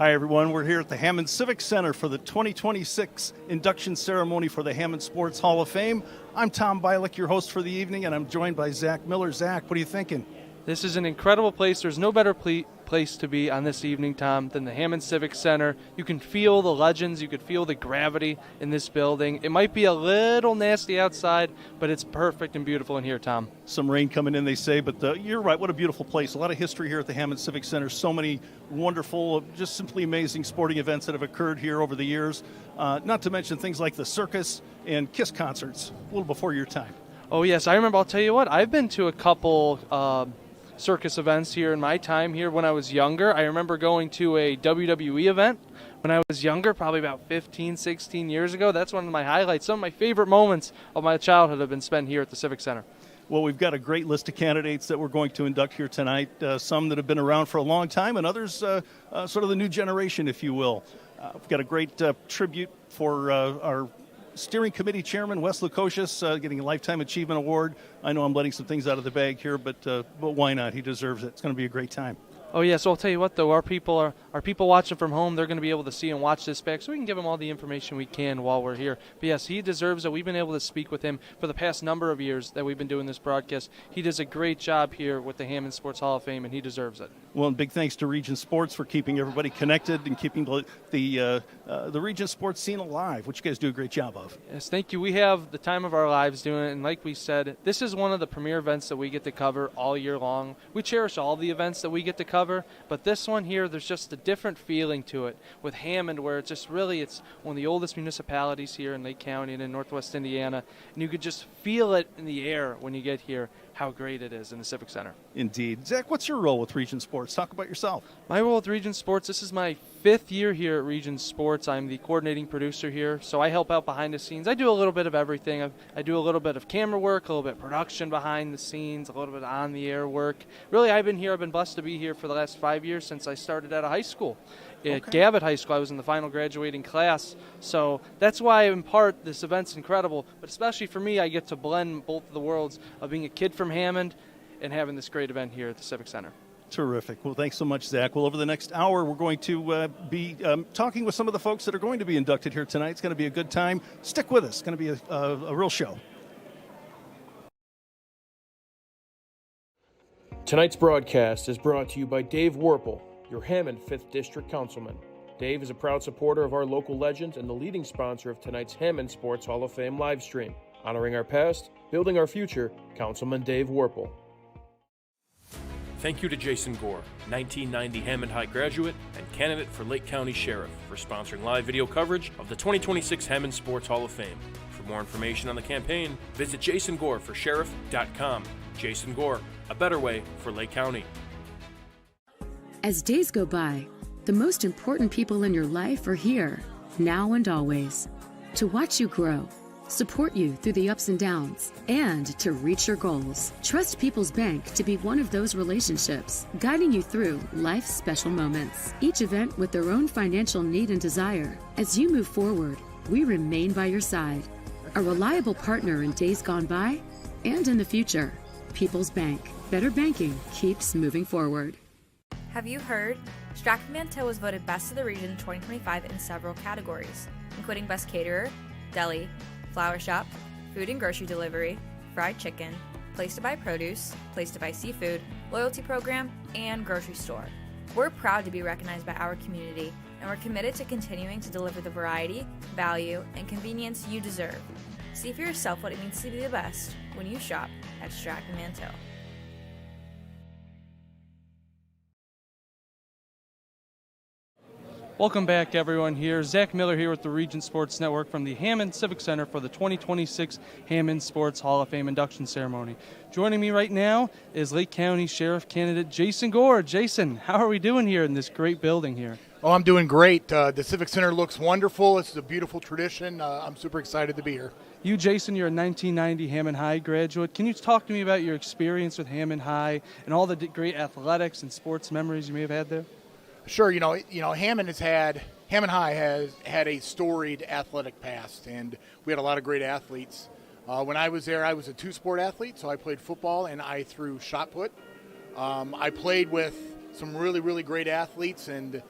Hi, everyone. We're here at the Hammond Civic Center for the 2026 induction ceremony for the Hammond Sports Hall of Fame. I'm Tom Bialik, your host for the evening, and I'm joined by Zach Miller. Zach, what are you thinking? This is an incredible place. There's no better place to be on this evening, Tom, than the Hammond Civic Center. You can feel the legends. You could feel the gravity in this building. It might be a little nasty outside, but it's perfect and beautiful in here, Tom. Some rain coming in, they say, but you're right. What a beautiful place. A lot of history here at the Hammond Civic Center. So many wonderful, just simply amazing sporting events that have occurred here over the years. Not to mention things like the circus and KISS concerts a little before your time. Oh, yes. I remember. I'll tell you what. I've been to a couple circus events here in my time here when I was younger. I remember going to a WWE event when I was younger, probably about 15, 16 years ago. That's one of my highlights. Some of my favorite moments of my childhood have been spent here at the Civic Center. Well, we've got a great list of candidates that we're going to induct here tonight, some that have been around for a long time and others sort of the new generation, if you will. We've got a great tribute for our Steering Committee Chairman, Wes Lukosius, getting a Lifetime Achievement Award. I know I'm letting some things out of the bag here, but why not? He deserves it. It's going to be a great time. Oh, yeah, so I'll tell you what, though, our people watching from home, they're going to be able to see and watch this back, so we can give them all the information we can while we're here. But, yes, he deserves it. We've been able to speak with him for the past number of years that we've been doing this broadcast. He does a great job here with the Hammond Sports Hall of Fame, and he deserves it. Well, and big thanks to Region Sports for keeping everybody connected and keeping the Region Sports scene alive, which you guys do a great job of. Yes, thank you. We have the time of our lives doing it, and like we said, this is one of the premier events that we get to cover all year long. We cherish all the events that we get to cover, but this one here, there's just a different feeling to it with Hammond, where it's just really, it's one of the oldest municipalities here in Lake County and in Northwest Indiana, and you could just feel it in the air when you get here, how great it is in the Civic Center. Indeed. Zach, what's your role with Region Sports? Talk about yourself. My role with Region Sports, this is my 5th year here at Region Sports. I'm the coordinating producer here, so I help out behind the scenes. I do a little bit of everything. I do a little bit of camera work, a little bit of production behind the scenes, a little bit of on-the-air work. Really, I've been blessed to be here for the last 5 years since I started out of high school. At Gavitt High School, I was in the final graduating class, so that's why, in part, this event's incredible, but especially for me, I get to blend both of the worlds of being a kid from Hammond and having this great event here at the Civic Center. Terrific. Well, thanks so much, Zach. Well, over the next hour, we're going to be talking with some of the folks that are going to be inducted here tonight. It's going to be a good time. Stick with us. It's going to be a real show. Tonight's broadcast is brought to you by Dave Warple, your Hammond 5th District Councilman. Dave is a proud supporter of our local legends and the leading sponsor of tonight's Hammond Sports Hall of Fame live stream. Honoring our past, building our future, Councilman Dave Warple. Thank you to Jason Gore, 1990 Hammond High graduate and candidate for Lake County Sheriff, for sponsoring live video coverage of the 2026 Hammond Sports Hall of Fame. For more information on the campaign, visit jasongoreforsheriff.com. Jason Gore, a better way for Lake County. As days go by, the most important people in your life are here, now and always, to watch you grow, support you through the ups and downs, and to reach your goals. Trust People's Bank to be one of those relationships, guiding you through life's special moments, each event with their own financial need and desire. As you move forward, we remain by your side, a reliable partner in days gone by and in the future. People's Bank. Better banking keeps moving forward. Have you heard? Stratton-Manteau was voted Best of the Region 2025 in several categories, including Best Caterer, Deli, Flower Shop, Food and Grocery Delivery, Fried Chicken, Place to Buy Produce, Place to Buy Seafood, Loyalty Program, and Grocery Store. We're proud to be recognized by our community, and we're committed to continuing to deliver the variety, value, and convenience you deserve. See for yourself what it means to be the best when you shop at Stratton-Manteau. Welcome back, everyone. Here, Zach Miller here with the Region Sports Network from the Hammond Civic Center for the 2026 Hammond Sports Hall of Fame induction ceremony. Joining me right now is Lake County Sheriff candidate Jason Gore. Jason, how are we doing here in this great building here? Oh, I'm doing great. The Civic Center looks wonderful. It's a beautiful tradition. I'm super excited to be here. You, Jason, you're a 1990 Hammond High graduate. Can you talk to me about your experience with Hammond High and all the great athletics and sports memories you may have had there? Sure. Hammond High has had a storied athletic past, and we had a lot of great athletes. When I was there, I was a two-sport athlete, so I played football and I threw shot put. I played with some really, really great athletes, and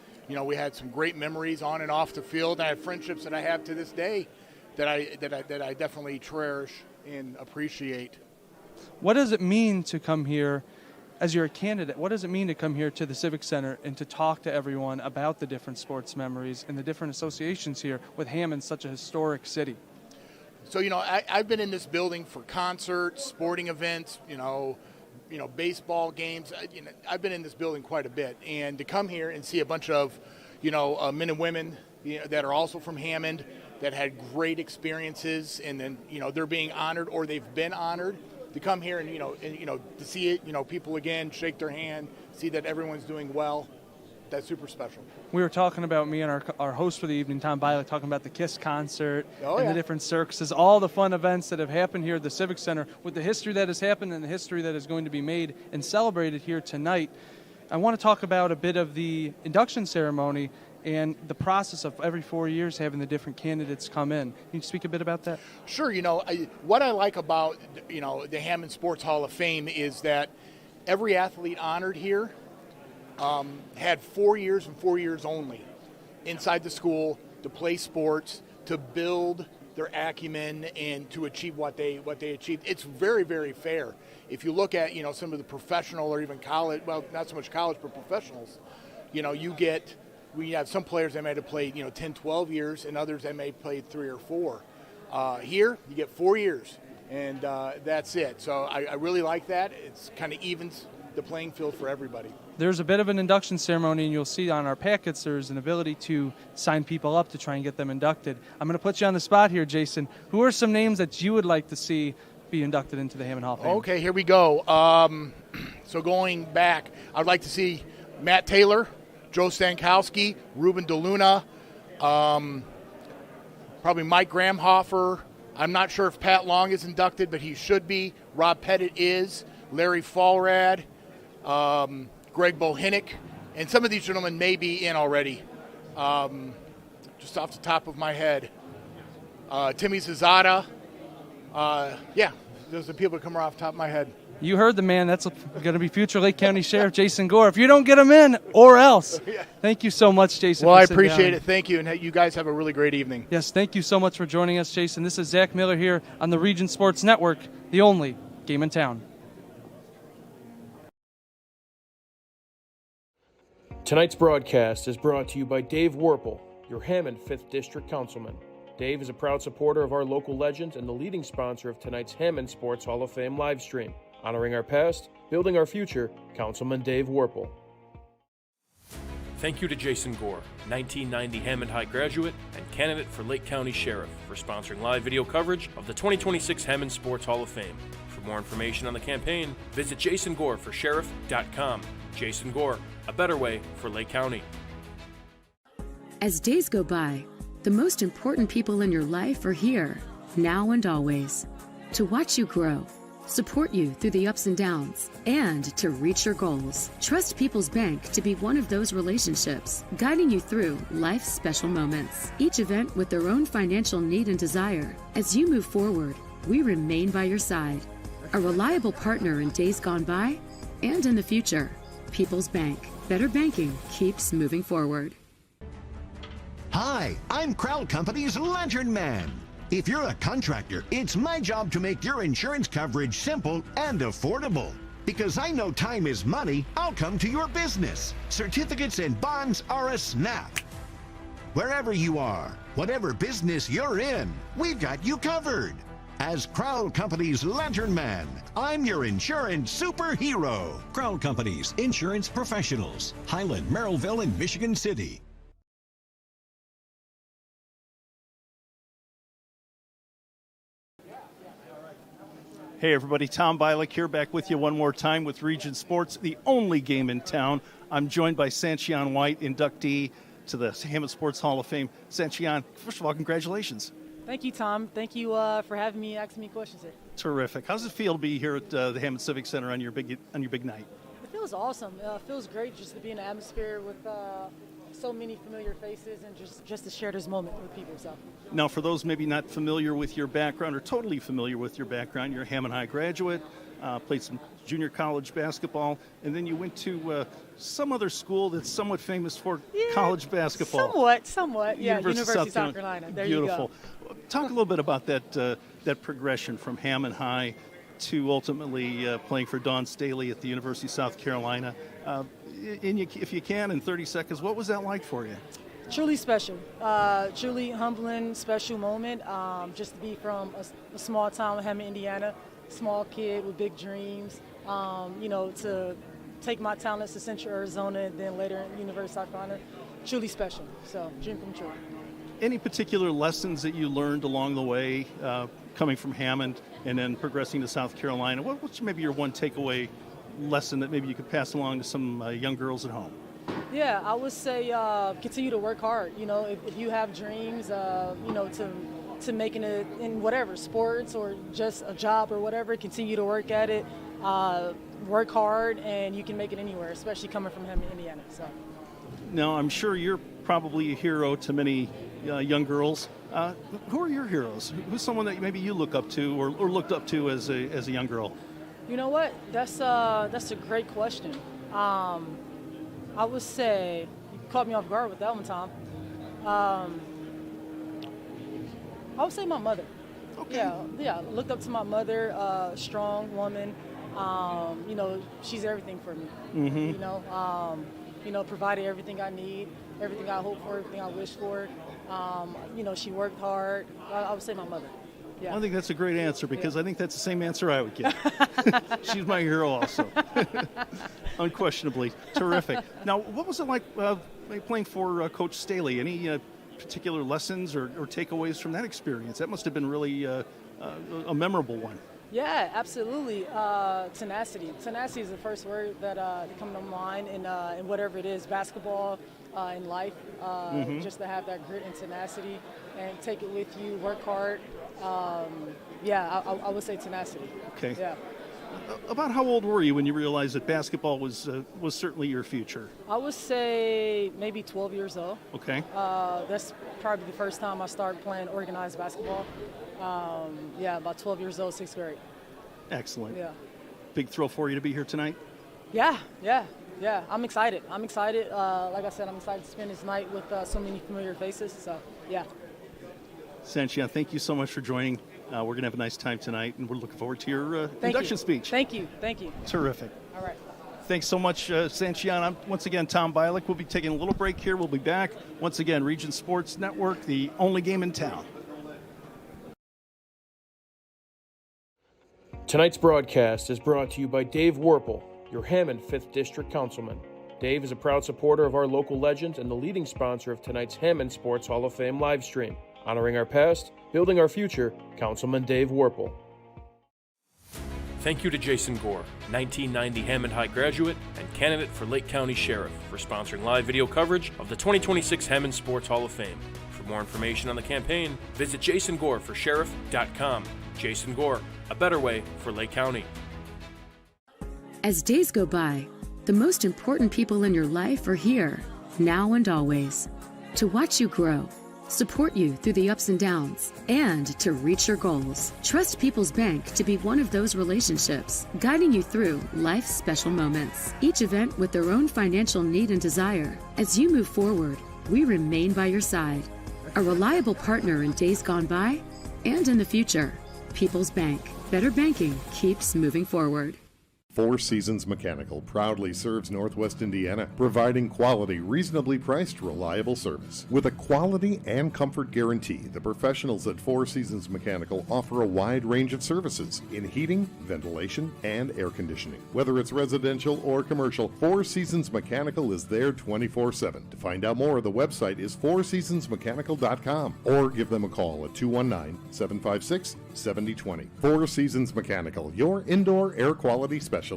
we had some great memories on and off the field. I have friendships that I have to this day that I definitely cherish and appreciate. What does it mean to come here as you're a candidate? What does it mean to come here to the Civic Center and to talk to everyone about the different sports memories and the different associations here with Hammond, such a historic city? So, I've been in this building for concerts, sporting events, baseball games. I've been in this building quite a bit. And to come here and see a bunch of, men and women that are also from Hammond that had great experiences, and then, they're being honored or they've been honored, to come here and, to see it, people again, shake their hand, see that everyone's doing well. That's super special. We were talking about, me and our host for the evening, Tom Bilek, talking about the KISS concert the different circuses, all the fun events that have happened here at the Civic Center with the history that has happened and the history that is going to be made and celebrated here tonight. I want to talk about a bit of the induction ceremony and the process of every 4 years having the different candidates come in. Can you speak a bit about that? Sure. What I like about, the Hammond Sports Hall of Fame is that every athlete honored here had 4 years and 4 years only inside the school to play sports, to build their acumen, and to achieve what they achieved. It's very, very fair. If you look at, some of the professional or even college, well, not so much college, but professionals, we have some players that may have played, 10, 12 years, and others that may play 3 or 4. Here, you get 4 years, and that's it. So I really like that. It's kind of evens the playing field for everybody. There's a bit of an induction ceremony, and you'll see on our packets there's an ability to sign people up to try and get them inducted. I'm going to put you on the spot here, Jason. Who are some names that you would like to see be inducted into the Hammond Hall of Fame? Okay, here we go. So going back, I'd like to see Matt Taylor, Joe Stankowski, Ruben DeLuna, probably Mike Gramhofer. I'm not sure if Pat Long is inducted, but he should be. Rob Pettit is. Larry Fallrad, Greg Bohinnick, and some of these gentlemen may be in already, just off the top of my head. Timmy Zazada. Those are the people that come off the top of my head. You heard the man. That's going to be future Lake County Sheriff Jason Gore. If you don't get him in, or else. Thank you so much, Jason. Well, I appreciate it. Thank you, and you guys have a really great evening. Yes, thank you so much for joining us, Jason. This is Zach Miller here on the Region Sports Network, the only game in town. Tonight's broadcast is brought to you by Dave Warple, your Hammond 5th District Councilman. Dave is a proud supporter of our local legends and the leading sponsor of tonight's Hammond Sports Hall of Fame live stream. Honoring our past, building our future, Councilman Dave Warple. Thank you to Jason Gore, 1990 Hammond High graduate and candidate for Lake County Sheriff, for sponsoring live video coverage of the 2026 Hammond Sports Hall of Fame. For more information on the campaign, visit jasongoreforsheriff.com. Jason Gore, a better way for Lake County. As days go by, the most important people in your life are here, now and always, to watch you grow, support you through the ups and downs, and to reach your goals. Trust People's Bank to be one of those relationships, guiding you through life's special moments, each event with their own financial need and desire. As you move forward, we remain by your side, a reliable partner in days gone by and in the future. People's Bank. Better banking keeps moving forward. Hi, I'm Crowd Company's Lantern Man. If you're a contractor, it's my job to make your insurance coverage simple and affordable. Because I know time is money, I'll come to your business. Certificates and bonds are a snap. Wherever you are, whatever business you're in, we've got you covered. As Crowd Company's Lantern Man, I'm your insurance superhero. Crowd Companies, insurance professionals. Highland, Merrillville, and Michigan City. Hey everybody, Tom Bilek here, back with you one more time with Region Sports, the only game in town. I'm joined by Sanchion White, inductee to the Hammond Sports Hall of Fame. Sanchion, first of all, congratulations. Thank you, Tom. Thank you for having me, asking me questions here. Terrific. How does it feel to be here at the Hammond Civic Center on your big night? It feels awesome. It feels great just to be in an atmosphere with so many familiar faces and just to share this moment with people. So. Now, for those maybe not familiar with your background or totally familiar with your background, you're a Hammond High graduate, played some junior college basketball, and then you went to some other school that's somewhat famous for college basketball. Somewhat. Yeah, University of South Carolina. There Beautiful. you go. Talk a little bit about that progression from Hammond High to ultimately playing for Dawn Staley at the University of South Carolina. If you can, in 30 seconds, what was that like for you? Truly special. Truly humbling, special moment. Just to be from a small town in Hammond, Indiana, small kid with big dreams. To take my talents to Central Arizona and then later at University of South Carolina. Truly special. So, dream come true. Any particular lessons that you learned along the way, coming from Hammond and then progressing to South Carolina? What's maybe your one takeaway lesson that maybe you could pass along to some young girls at home? Yeah, I would say continue to work hard. If you have dreams, to making it in whatever, sports or just a job or whatever, continue to work at it. Work hard, and you can make it anywhere, especially coming from Hammond, Indiana. So. Now, I'm sure you're probably a hero to many young girls. Who are your heroes? Who's someone that maybe you look up to or looked up to as a young girl? You know what? That's a great question. I would say you caught me off guard with that one, Tom. I would say my mother. Okay. Yeah. Looked up to my mother, strong woman. She's everything for me. Mm-hmm. Provided everything I need, everything I hope for, everything I wish for. She worked hard. I would say my mother. Yeah. Well, I think that's a great answer because I think that's the same answer I would give. She's my hero also. Unquestionably. Terrific. Now, what was it like playing for Coach Staley? Any particular lessons or takeaways from that experience? That must have been really a memorable one. Yeah, absolutely. Tenacity. Tenacity is the first word that comes to mind in whatever it is, basketball, in life. Just to have that grit and tenacity and take it with you, work hard. I would say tenacity. Okay. Yeah. About how old were you when you realized that basketball was certainly your future? I would say maybe 12 years old. Okay. That's probably the first time I started playing organized basketball. About 12 years old, 6th grade. Excellent. Yeah. Big thrill for you to be here tonight? Yeah. I'm excited. Like I said, I'm excited to spend this night with so many familiar faces. So, yeah. Sanchian, thank you so much for joining. We're going to have a nice time tonight, and we're looking forward to your induction speech. Thank you. Terrific. All right. Thanks so much, Sanchian. I'm once again Tom Bialik. We'll be taking a little break here. We'll be back. Once again, Region Sports Network, the only game in town. Tonight's broadcast is brought to you by Dave Werpel, your Hammond 5th District Councilman. Dave is a proud supporter of our local legends and the leading sponsor of tonight's Hammond Sports Hall of Fame live stream. Honoring our past, building our future, Councilman Dave Werpel. Thank you to Jason Gore, 1990 Hammond High graduate and candidate for Lake County Sheriff, for sponsoring live video coverage of the 2026 Hammond Sports Hall of Fame. For more information on the campaign, visit jasongoreforsheriff.com. Jason Gore, a better way for Lake County. As days go by, the most important people in your life are here, now and always, to watch you grow, support you through the ups and downs, and to reach your goals. Trust People's Bank to be one of those relationships, guiding you through life's special moments, each event with their own financial need and desire. As you move forward, we remain by your side, a reliable partner in days gone by and in the future. People's Bank. Better banking keeps moving forward. Four Seasons Mechanical proudly serves Northwest Indiana, providing quality, reasonably priced, reliable service. With a quality and comfort guarantee, the professionals at Four Seasons Mechanical offer a wide range of services in heating, ventilation, and air conditioning. Whether it's residential or commercial, Four Seasons Mechanical is there 24/7. To find out more, the website is fourseasonsmechanical.com or give them a call at 219-756-7020. Four Seasons Mechanical, your indoor air quality specialists. We'll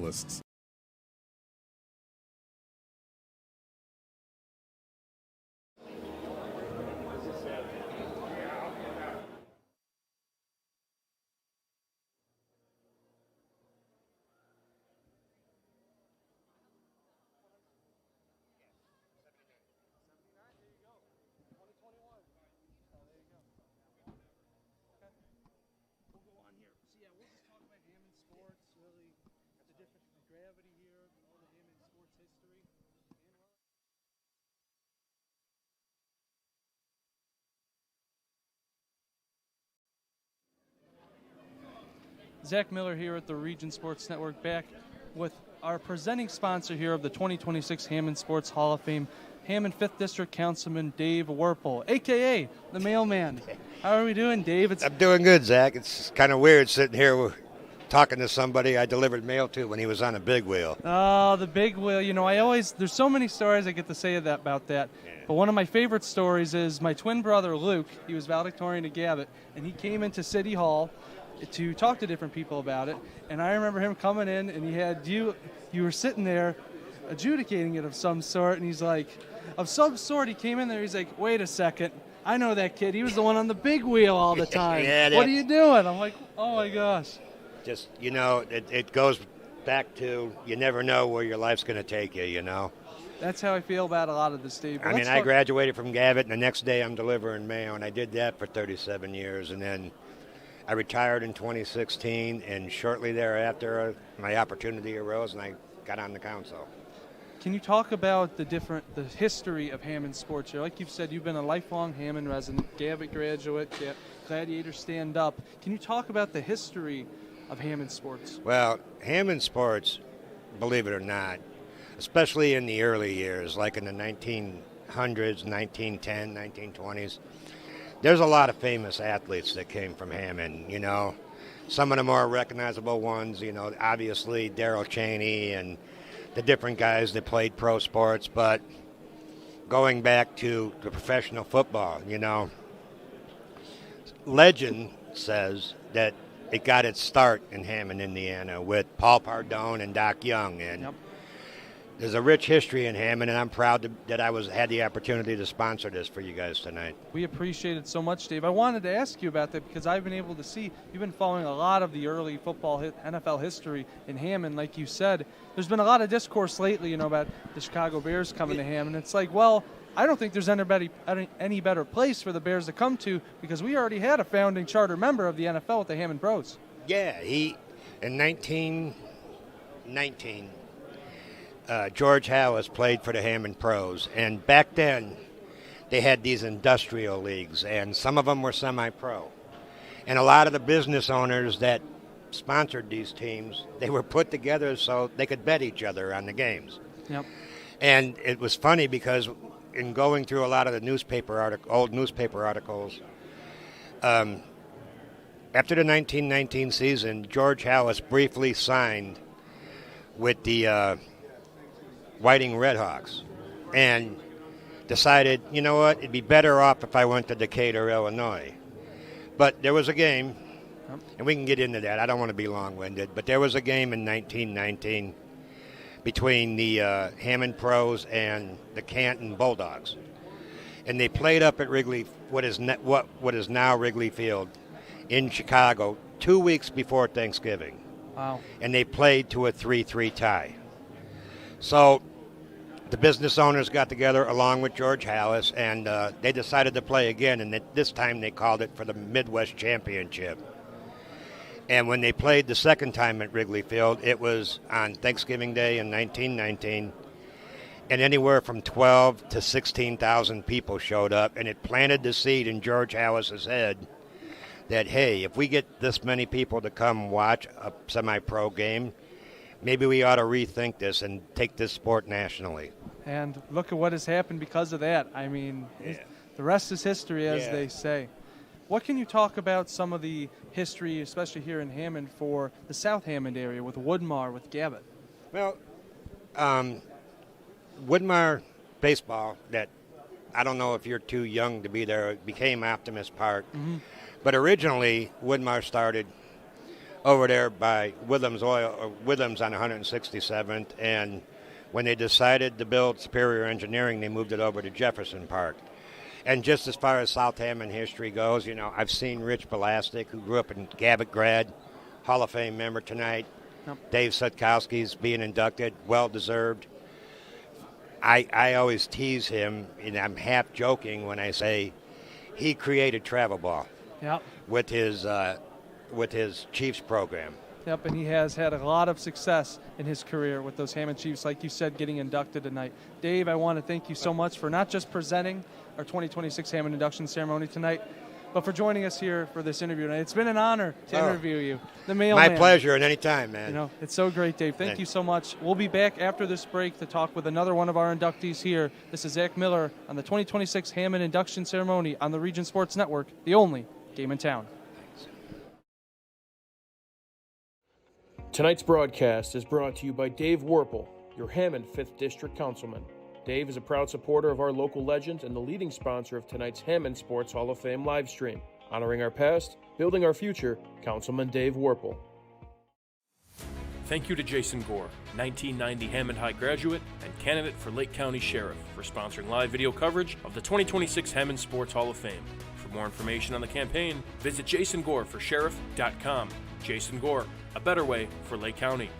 go on here. So, we'll just talk about Hammond sports, really, the different Zach Miller here at the Region Sports Network, back with our presenting sponsor here of the 2026 Hammond Sports Hall of Fame, Hammond 5th District Councilman Dave Werpel, a.k.a. the Mailman. How are we doing, Dave? I'm doing good, Zach. It's kind of weird sitting here talking to somebody I delivered mail to when he was on a big wheel. Oh, the big wheel. You know, there's so many stories I get to say about that. Yeah. But one of my favorite stories is my twin brother, Luke. He was valedictorian at Gavitt, and he came into City Hall to talk to different people about it. And I remember him coming in, and he had you were sitting there adjudicating it of some sort, and he's like, of some sort, he came in there, he's like, wait a second, I know that kid. He was the one on the big wheel all the time. What are you doing? I'm like, oh my gosh. Just, you know, it goes back to you never know where your life's going to take you, you know. That's how I feel about a lot of this, Steve. I mean, I graduated from Gavitt, and the next day I'm delivering mail, and I did that for 37 years, and then I retired in 2016, and shortly thereafter, my opportunity arose, and I got on the council. Can you talk about the history of Hammond sports here? Like you've said, you've been a lifelong Hammond resident, Gavitt graduate, Gladiator stand-up. Can you talk about the history of Hammond sports? Well, Hammond sports, believe it or not, especially in the early years, like in the 1900s, 1910, 1920s, there's a lot of famous athletes that came from Hammond, you know. Some of the more recognizable ones, you know, obviously Darrell Cheney and the different guys that played pro sports, but going back to the professional football, you know, legend says that it got its start in Hammond, Indiana with Paul Pardone and Doc Young, and there's a rich history in Hammond, and I'm proud that I had the opportunity to sponsor this for you guys tonight. We appreciate it so much, Dave. I wanted to ask you about that because I've been able to see you've been following a lot of the early football NFL history in Hammond. Like you said, there's been a lot of discourse lately, you know, about the Chicago Bears coming to Hammond. It's like, well, I don't think there's any better place for the Bears to come to because we already had a founding charter member of the NFL with the Hammond Pros. Yeah, in 1919, George Hallis played for the Hammond Pros, and back then they had these industrial leagues, and some of them were semi-pro. And a lot of the business owners that sponsored these teams, they were put together so they could bet each other on the games. Yep. And it was funny because in going through a lot of the old newspaper articles, after the 1919 season, George Hallis briefly signed with the Whiting Redhawks and decided, you know what, it'd be better off if I went to Decatur, Illinois. But there was a game, and we can get into that. I don't want to be long-winded, but there was a game in 1919 between the Hammond Pros and the Canton Bulldogs. And they played up at what is now Wrigley Field in Chicago 2 weeks before Thanksgiving. Wow. And they played to a 3-3 tie. So the business owners got together along with George Hallis, and they decided to play again, and this time they called it for the Midwest Championship. And when they played the second time at Wrigley Field, it was on Thanksgiving Day in 1919, and anywhere from 12 to 16,000 people showed up, and it planted the seed in George Hallis's head that, hey, if we get this many people to come watch a semi-pro game, maybe we ought to rethink this and take this sport nationally. And look at what has happened because of that. I mean, the rest is history, as they say. What can you talk about some of the history, especially here in Hammond, for the South Hammond area with Woodmar, with Gavitt? Well, Woodmar baseball, that I don't know if you're too young to be there, it became Optimist Park. Mm-hmm. But originally, Woodmar started over there by Withams on 167th, and when they decided to build Superior Engineering, they moved it over to Jefferson Park. And just as far as South Hammond history goes, you know, I've seen Rich Belastic, who grew up in Gavitt Grad, Hall of Fame member tonight. Yep. Dave Sutkowski's being inducted, well-deserved. I always tease him, and I'm half joking when I say he created travel ball. Yep. With his Chiefs program. Yep, and he has had a lot of success in his career with those Hammond Chiefs, like you said, getting inducted tonight. Dave, I want to thank you so much for not just presenting our 2026 Hammond induction ceremony tonight, but for joining us here for this interview. And it's been an honor to interview you. The My mailman. pleasure, and anytime, man. You know, it's so great, Dave. Thank Thanks. you so much. We'll be back after this break to talk with another one of our inductees here. This is Zach Miller on the 2026 Hammond Induction Ceremony on the Region Sports Network, the only game in town. Tonight's broadcast is brought to you by Dave Warple, your Hammond 5th District Councilman. Dave is a proud supporter of our local legends and the leading sponsor of tonight's Hammond Sports Hall of Fame live stream. Honoring our past, building our future, Councilman Dave Warple. Thank you to Jason Gore, 1990 Hammond High graduate and candidate for Lake County Sheriff, for sponsoring live video coverage of the 2026 Hammond Sports Hall of Fame. For more information on the campaign, visit jasongoreforsheriff.com. Jason Gore, a better way for Lake County.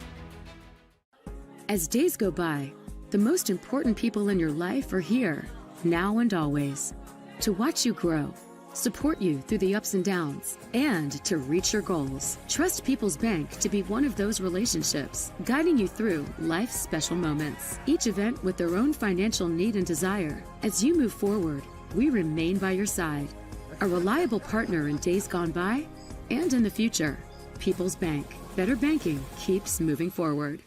As days go by, the most important people in your life are here, now and always, to watch you grow, support you through the ups and downs, and to reach your goals. Trust People's Bank to be one of those relationships, guiding you through life's special moments, each event with their own financial need and desire. As you move forward, we remain by your side, a reliable partner in days gone by and in the future. People's Bank. Better banking keeps moving forward.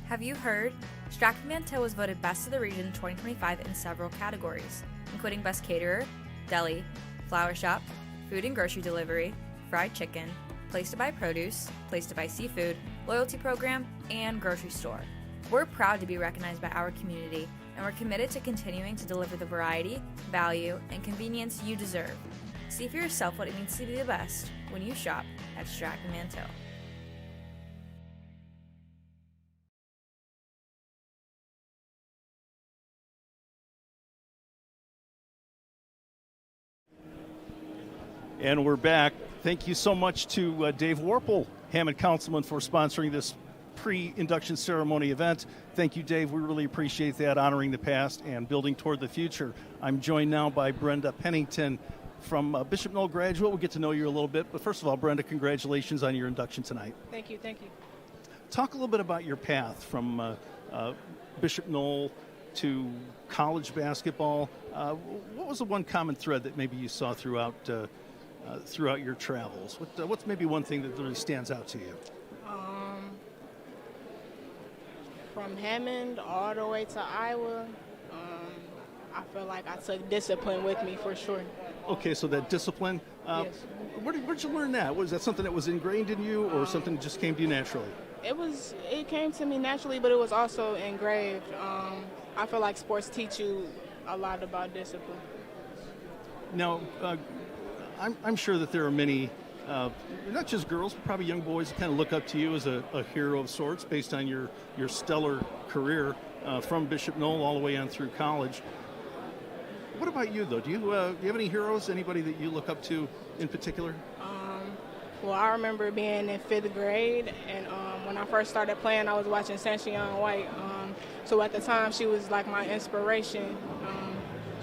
Have you heard? Stratford-Manteau was voted Best of the Region 2025 in several categories, including Best Caterer, Deli, Flower Shop, Food and Grocery Delivery, Fried Chicken, Place to Buy Produce, Place to Buy Seafood, Loyalty Program, and Grocery Store. We're proud to be recognized by our community, and we're committed to continuing to deliver the variety, value, and convenience you deserve. See for yourself what it means to be the best when you shop at Stratford-Manteau. And we're back. Thank you so much to Dave Warple, Hammond Councilman, for sponsoring this pre-induction ceremony event. Thank you, Dave. We really appreciate that, honoring the past and building toward the future. I'm joined now by Brenda Pennington from Bishop Knoll graduate. We'll get to know you a little bit. But first of all, Brenda, congratulations on your induction tonight. Thank you. Thank you. Talk a little bit about your path from Bishop Knoll to college basketball. What was the one common thread that maybe you saw throughout your travels? What's maybe one thing that really stands out to you? From Hammond all the way to Iowa, I feel like I took discipline with me for sure. Okay, so that discipline, Yes. where'd you learn that? Was that something that was ingrained in you, or something that just came to you naturally? It came to me naturally, but it was also engraved. I feel like sports teach you a lot about discipline. Now, I'm sure that there are many, not just girls, but probably young boys that kind of look up to you as a hero of sorts based on your stellar career from Bishop Knoll all the way on through college. What about you, though? Do you have any heroes, anybody that you look up to in particular? Well, I remember being in 5th grade, and when I first started playing, I was watching Sanchion White. So at the time, she was like my inspiration.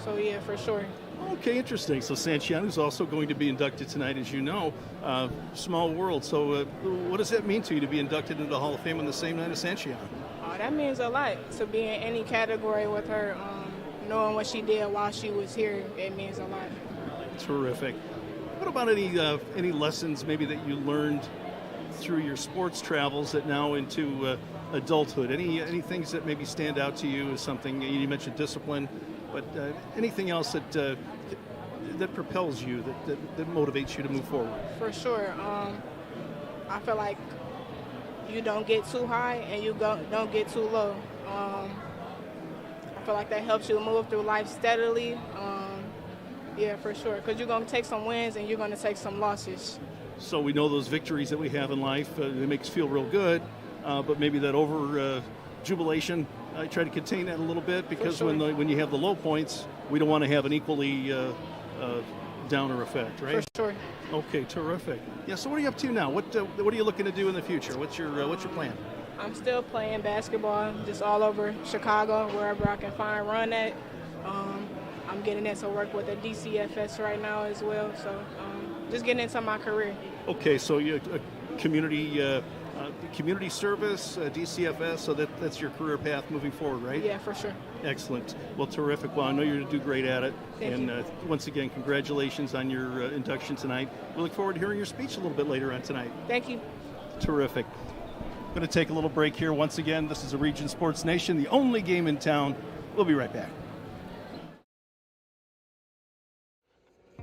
So yeah, for sure. Okay, interesting. So Sanchion is also going to be inducted tonight, as you know. Small world. So what does that mean to you to be inducted into the Hall of Fame on the same night as Sanchion? That means a lot. To be in any category with her, knowing what she did while she was here, it means a lot. Terrific. What about any lessons maybe that you learned through your sports travels that now into adulthood? Any things that maybe stand out to you as something? You mentioned discipline, but anything else that propels you, that motivates you to move forward? For sure. I feel like you don't get too high and you don't get too low. I feel like that helps you move through life steadily. Yeah, for sure, because you're going to take some wins and you're going to take some losses. So we know those victories that we have in life, they make us feel real good, but maybe that jubilation, I try to contain that a little bit, because sure. when you have the low points, we don't want to have an equally downer effect, right? For sure. Okay, terrific. Yeah. So what are you up to now? What are you looking to do in the future? What's your plan? I'm still playing basketball, just all over Chicago, wherever I can find run at. I'm getting into work with the DCFS right now as well, so just getting into my career. Okay, so you're a community community service, DCFS, so that's your career path moving forward, right? Yeah, for sure. Excellent. Well, terrific. Well, I know you're going to do great at it. Thank you. Once again, congratulations on your induction tonight. We look forward to hearing your speech a little bit later on tonight. Thank you. Terrific. Going to take a little break here. Once again, this is a Region Sports Nation, the only game in town. We'll be right back.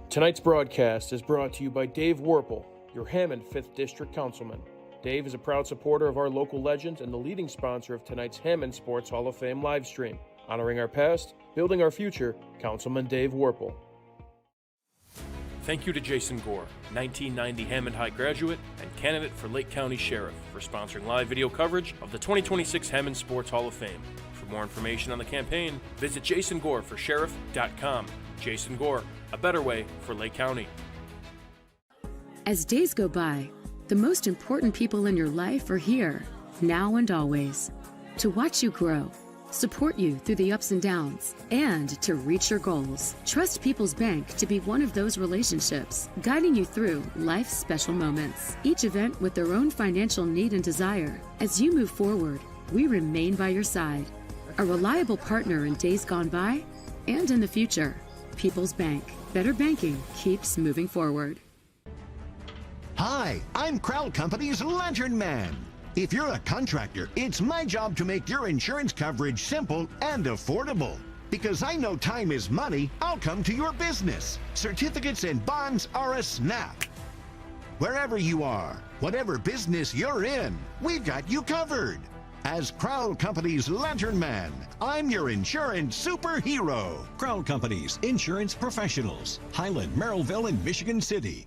Tonight's broadcast is brought to you by Dave Warple, your Hammond 5th District Councilman. Dave is a proud supporter of our local legends and the leading sponsor of tonight's Hammond Sports Hall of Fame live stream. Honoring our past, building our future, Councilman Dave Warple. Thank you to Jason Gore, 1990 Hammond High graduate and candidate for Lake County Sheriff, for sponsoring live video coverage of the 2026 Hammond Sports Hall of Fame. For more information on the campaign, visit jasongoreforsheriff.com. Jason Gore, a better way for Lake County. As days go by, the most important people in your life are here, now and always, to watch you grow, support you through the ups and downs, and to reach your goals. Trust People's Bank to be one of those relationships, guiding you through life's special moments. Each event with their own financial need and desire. As you move forward, we remain by your side, a reliable partner in days gone by and in the future. People's Bank. Better banking keeps moving forward. Hi, I'm Crowd Company's Lantern Man. If you're a contractor, it's my job to make your insurance coverage simple and affordable. Because I know time is money, I'll come to your business. Certificates and bonds are a snap. Wherever you are, whatever business you're in, we've got you covered. As Crowd Company's Lantern Man, I'm your insurance superhero. Crowd Companies, insurance professionals. Highland, Merrillville, and Michigan City.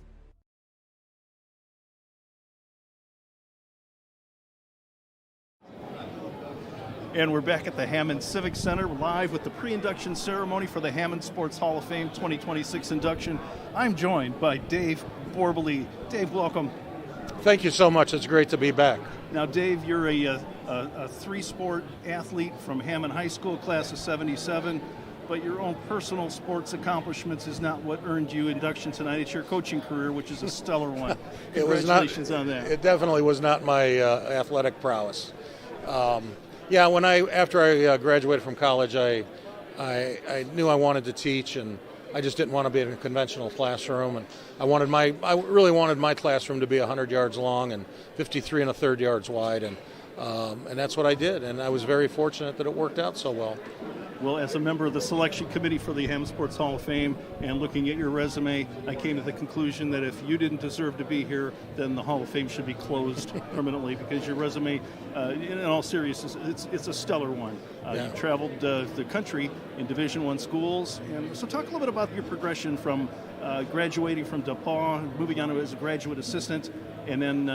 And we're back at the Hammond Civic Center live with the pre-induction ceremony for the Hammond Sports Hall of Fame 2026 induction. I'm joined by Dave Borbely. Dave, welcome. Thank you so much. It's great to be back. Now, Dave, you're a three-sport athlete from Hammond High School, class of 77, but your own personal sports accomplishments is not what earned you induction tonight. It's your coaching career, which is a stellar one. Congratulations on that. It definitely was not my athletic prowess. After I graduated from college, I knew I wanted to teach, and I just didn't want to be in a conventional classroom. And I really wanted my classroom to be 100 yards long and 53 1/3 yards wide, and that's what I did. And I was very fortunate that it worked out so well. Well, as a member of the selection committee for the Hammond Sports Hall of Fame and looking at your resume, I came to the conclusion that if you didn't deserve to be here, then the Hall of Fame should be closed permanently, because your resume, in all seriousness, it's a stellar one. You traveled the country in Division I schools. And so talk a little bit about your progression from graduating from DePaul, moving on as a graduate assistant, and then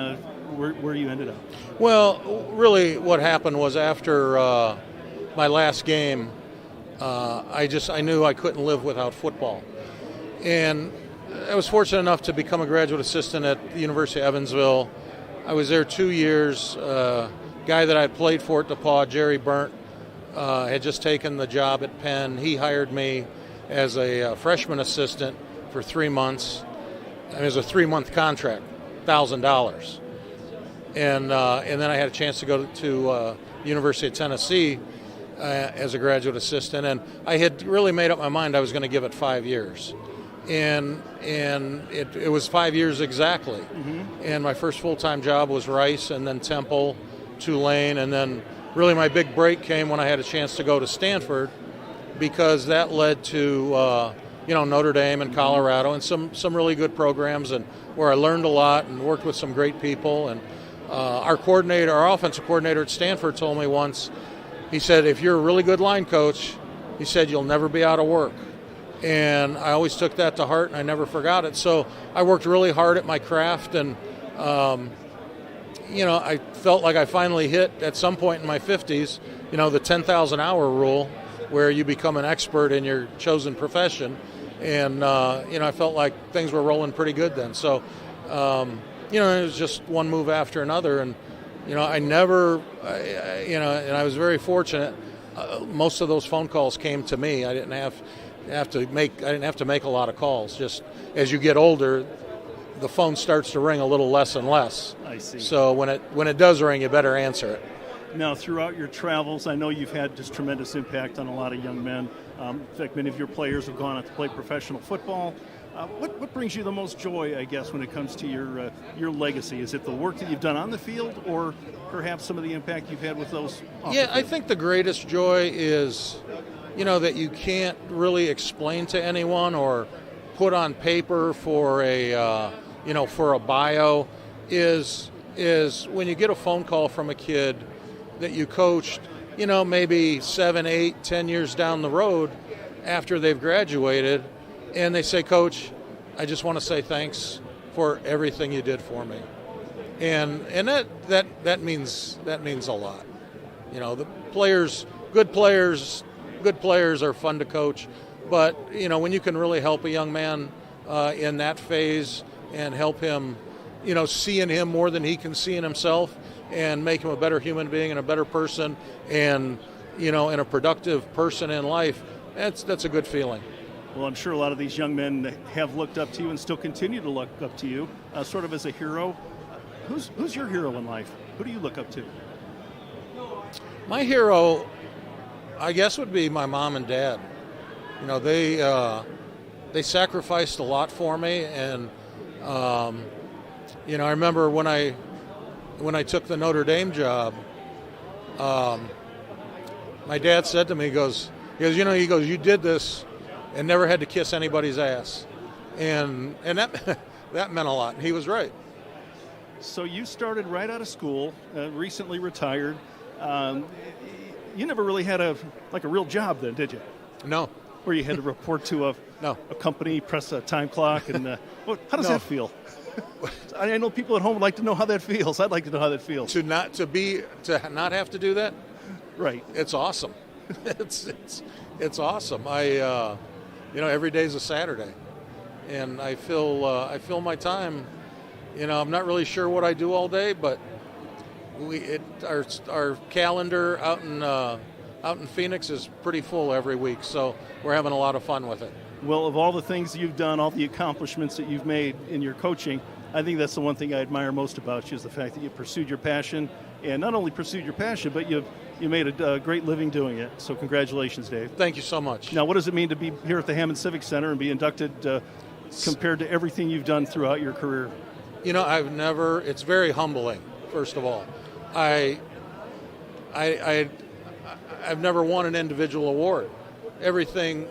where you ended up. Well, really what happened was after my last game, I knew I couldn't live without football. And I was fortunate enough to become a graduate assistant at the University of Evansville. I was there 2 years. Guy that I played for at DePaul, Jerry Burnt, had just taken the job at Penn. He hired me as a freshman assistant for 3 months. It was a 3-month contract, $1,000. And then I had a chance to go to University of Tennessee as a graduate assistant, and I had really made up my mind I was going to give it 5 years, and it was 5 years exactly. Mm-hmm. And my first full-time job was Rice, and then Temple, Tulane, and then really my big break came when I had a chance to go to Stanford, because that led to Notre Dame and Colorado, and some really good programs, and where I learned a lot and worked with some great people. And our offensive coordinator at Stanford told me once, he said, if you're a really good line coach, he said, you'll never be out of work. And I always took that to heart, and I never forgot it. So I worked really hard at my craft, and I felt like I finally hit, at some point in my 50s, the 10,000 hour rule, where you become an expert in your chosen profession. And I felt like things were rolling pretty good then. So it was just one move after another, and and I was very fortunate. Most of those phone calls came to me. I didn't have to make a lot of calls. Just as you get older, the phone starts to ring a little less and less. I see. So when it does ring, you better answer it. Now, throughout your travels, I know you've had just tremendous impact on a lot of young men. In fact, many of your players have gone on to play professional football. What brings you the most joy, I guess, when it comes to your legacy? Is it the work that you've done on the field, or perhaps some of the impact you've had with those off the field? I think the greatest joy is, that you can't really explain to anyone or put on paper for a bio, is when you get a phone call from a kid that you coached, maybe 7, 8, 10 years down the road after they've graduated, and they say, "Coach, I just want to say thanks for everything you did for me," and that means a lot. The good players are fun to coach, but when you can really help a young man in that phase and help him, see in him more than he can see in himself, and make him a better human being and a better person, and and a productive person in life, that's a good feeling. Well, I'm sure a lot of these young men have looked up to you and still continue to look up to you, sort of as a hero. Who's your hero in life? Who do you look up to? My hero, I guess, would be my mom and dad. They sacrificed a lot for me, and I remember when I took the Notre Dame job, my dad said to me, he goes, "You did this and never had to kiss anybody's ass," and that that meant a lot. And he was right. So you started right out of school, recently retired. You never really had a real job then, did you? No. Where you had to report to a company, press a time clock, and how does that feel? I know people at home would like to know how that feels. I'd like to know how that feels. To not have to do that. Right. It's awesome. it's awesome. Every day's a Saturday, and I fill my time. I'm not really sure what I do all day, but our calendar out in Phoenix is pretty full every week, so we're having a lot of fun with it. Well, of all the things you've done, all the accomplishments that you've made in your coaching, I think that's the one thing I admire most about you, is the fact that you pursued your passion, and not only pursued your passion, but you made a great living doing it. So congratulations, Dave. Thank you so much. Now, what does it mean to be here at the Hammond Civic Center and be inducted compared to everything you've done throughout your career? It's very humbling, first of all. I've never won an individual award. Everything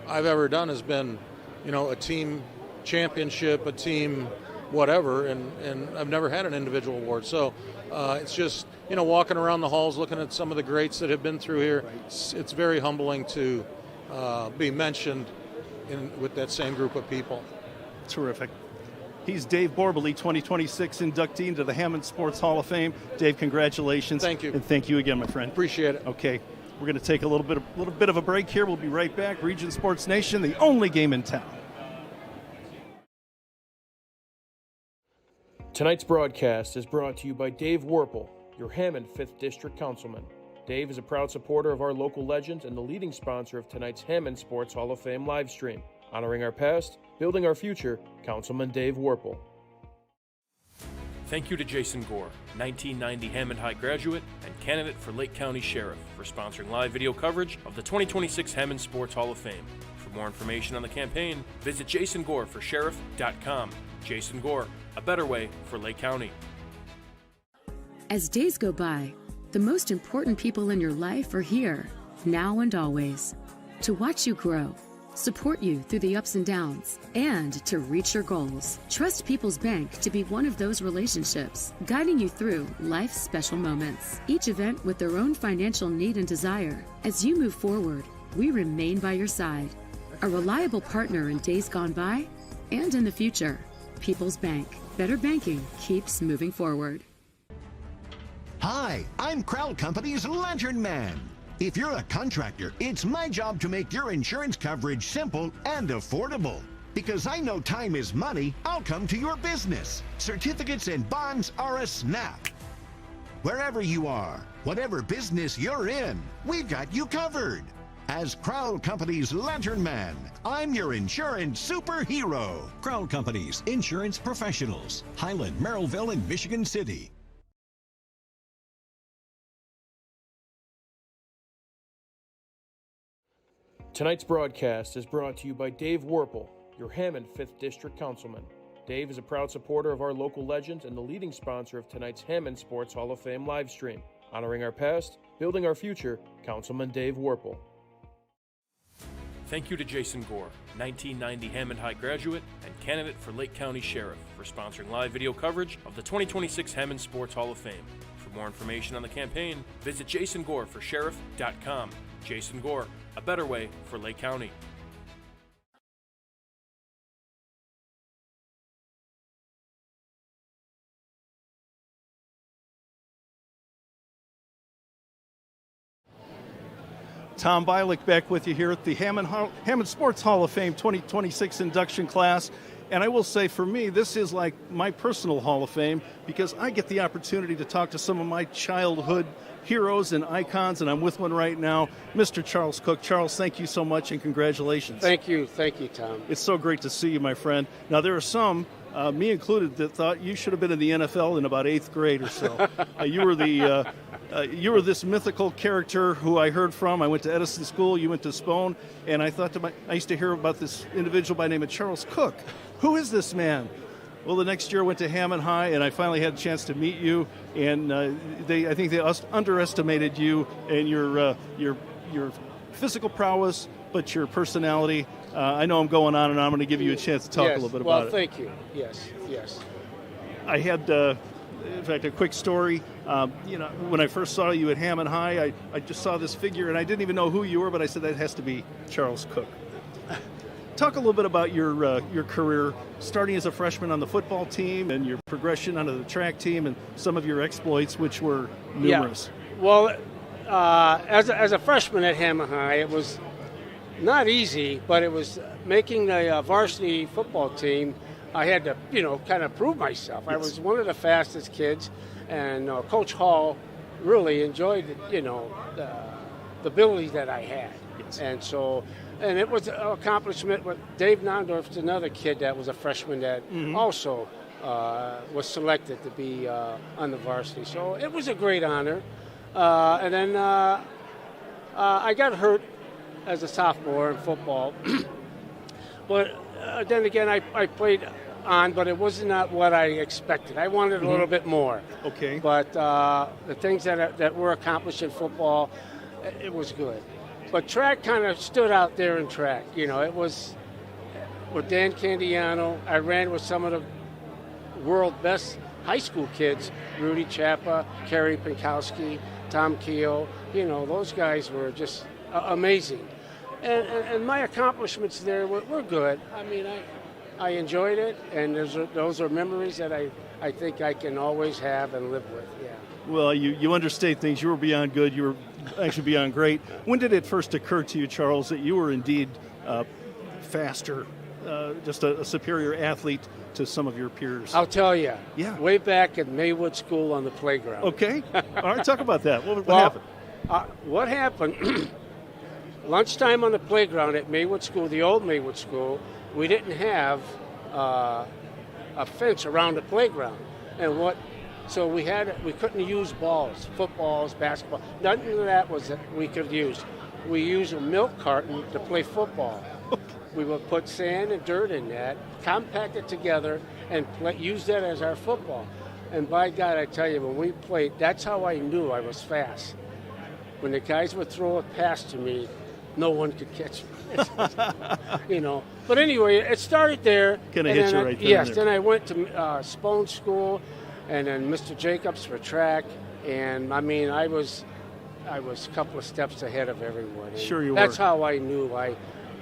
I've ever done has been, a team championship, a team whatever, and I've never had an individual award. So it's just, walking around the halls looking at some of the greats that have been through here, it's very humbling to be mentioned with that same group of people. Terrific. He's Dave Borbely, 2026 inductee into the Hammond Sports Hall of Fame. Dave, congratulations. Thank you. And thank you again, my friend. Appreciate it. Okay, we're going to take a little bit of a break here. We'll be right back. Region Sports Nation, the only game in town. Tonight's broadcast is brought to you by Dave Werpel, your Hammond 5th District Councilman. Dave is a proud supporter of our local legends and the leading sponsor of tonight's Hammond Sports Hall of Fame live stream. Honoring our past, building our future, Councilman Dave Werpel. Thank you to Jason Gore, 1990 Hammond High graduate and candidate for Lake County Sheriff, for sponsoring live video coverage of the 2026 Hammond Sports Hall of Fame. For more information on the campaign, visit jasongoreforsheriff.com. Jason Gore, a better way for Lake County. As days go by, the most important people in your life are here, now and always, to watch you grow, support you through the ups and downs, and to reach your goals. Trust People's Bank to be one of those relationships, guiding you through life's special moments. Each event with their own financial need and desire. As you move forward, we remain by your side, a reliable partner in days gone by and in the future. People's Bank. Better banking keeps moving forward. Hi, I'm Crowd Company's Lantern Man. If you're a contractor, it's my job to make your insurance coverage simple and affordable. Because I know time is money, I'll come to your business. Certificates and bonds are a snap. Wherever you are, whatever business you're in, we've got you covered. As Crowell Company's Lantern Man, I'm your insurance superhero. Crowell Companies, insurance professionals. Highland, Merrillville, and Michigan City. Tonight's broadcast is brought to you by Dave Werpel, your Hammond 5th District Councilman. Dave is a proud supporter of our local legends and the leading sponsor of tonight's Hammond Sports Hall of Fame live stream. Honoring our past, building our future, Councilman Dave Werpel. Thank you to Jason Gore, 1990 Hammond High graduate and candidate for Lake County Sheriff, for sponsoring live video coverage of the 2026 Hammond Sports Hall of Fame. For more information on the campaign, visit jasongoreforsheriff.com. Jason Gore, a better way for Lake County. Tom Bialik back with you here at the Hammond Sports Hall of Fame 2026 induction class. And I will say, for me, this is like my personal Hall of Fame because I get the opportunity to talk to some of my childhood heroes and icons, and I'm with one right now, Mr. Charles Cook. Charles, thank you so much and congratulations. Thank you, Tom. It's so great to see you, my friend. Now, there are some, me included, that thought you should have been in the NFL in about 8th grade or so. You were this mythical character who I heard from. I went to Edison School, you went to Spohn, and I used to hear about this individual by the name of Charles Cook. Who is this man? Well, the next year I went to Hammond High, and I finally had a chance to meet you, and I think they underestimated you and your physical prowess, but your personality. I know I'm going on, and I'm going to give you a chance to talk a little bit about it. Well, thank you. Yes. I had, in fact, a quick story. When I first saw you at Hammond High, I just saw this figure, and I didn't even know who you were, but I said, that has to be Charles Cook. Talk a little bit about your career, starting as a freshman on the football team and your progression onto the track team and some of your exploits, which were numerous. Yeah. Well, as a freshman at Hammond High, it was not easy, but it was making the varsity football team. I had to, kind of prove myself. Yes. I was one of the fastest kids, and Coach Hall really enjoyed, the ability that I had. Yes. And it was an accomplishment with Dave Nondorf's another kid that was a freshman that also was selected to be on the varsity. So it was a great honor. And then I got hurt as a sophomore in football. But then again, I played on, but it was not what I expected. I wanted a little bit more. Okay. But the things that were accomplished in football, it was good. But track kind of stood out there in track. It was with Dan Candiano. I ran with some of the world best high school kids, Rudy Chapa, Kerry Pinkowski, Tom Keogh. Those guys were just amazing. And my accomplishments there were good. I mean, I enjoyed it, and those are memories that I think I can always have and live with, yeah. Well, you understate things. You were beyond good. You were actually beyond great. When did it first occur to you, Charles, that you were indeed faster, just a superior athlete to some of your peers? I'll tell you. Yeah. Way back at Maywood School on the playground. Okay. All right, talk about that. What happened? What happened, lunchtime on the playground at Maywood School, the old Maywood School, we didn't have a fence around the playground. So we couldn't use balls, footballs, basketball. Nothing of that we could use. We used a milk carton to play football. We would put sand and dirt in that, compact it together, and use that as our football. And by God, I tell you, when we played, that's how I knew I was fast. When the guys would throw a pass to me, no one could catch me. But anyway, it started there. Kind of hit you right there. Yes, then I went to Spohn School, and then Mr. Jacobs for track, and I mean, I was a couple of steps ahead of everyone. And sure you were. That's how I knew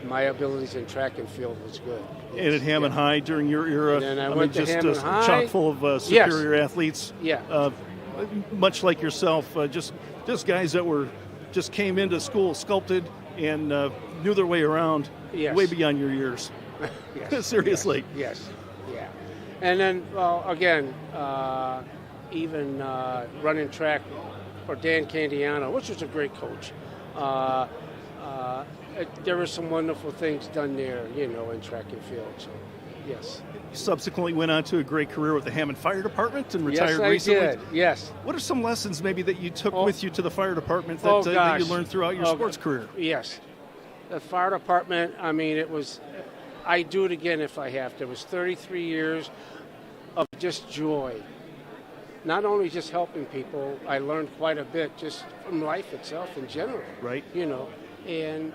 my abilities in track and field was good. Yes. And at Hammond High during your era, and then I went to Hammond High. Chock full of superior athletes. Yeah. Much like yourself, just guys that just came into school sculpted and knew their way around. Yes. Way beyond your years. Yes. Seriously. Yes. Yeah. And then, again, even running track for Dan Candiano, which was a great coach. there were some wonderful things done there, in track and field. So, yes. You subsequently went on to a great career with the Hammond Fire Department and retired recently. Yes, I did. Yes. What are some lessons maybe that you took with you to the fire department that you learned throughout your sports career? Yes. The fire department, I'd do it again if I have to. It was 33 years of just joy. Not only just helping people, I learned quite a bit just from life itself in general. Right. And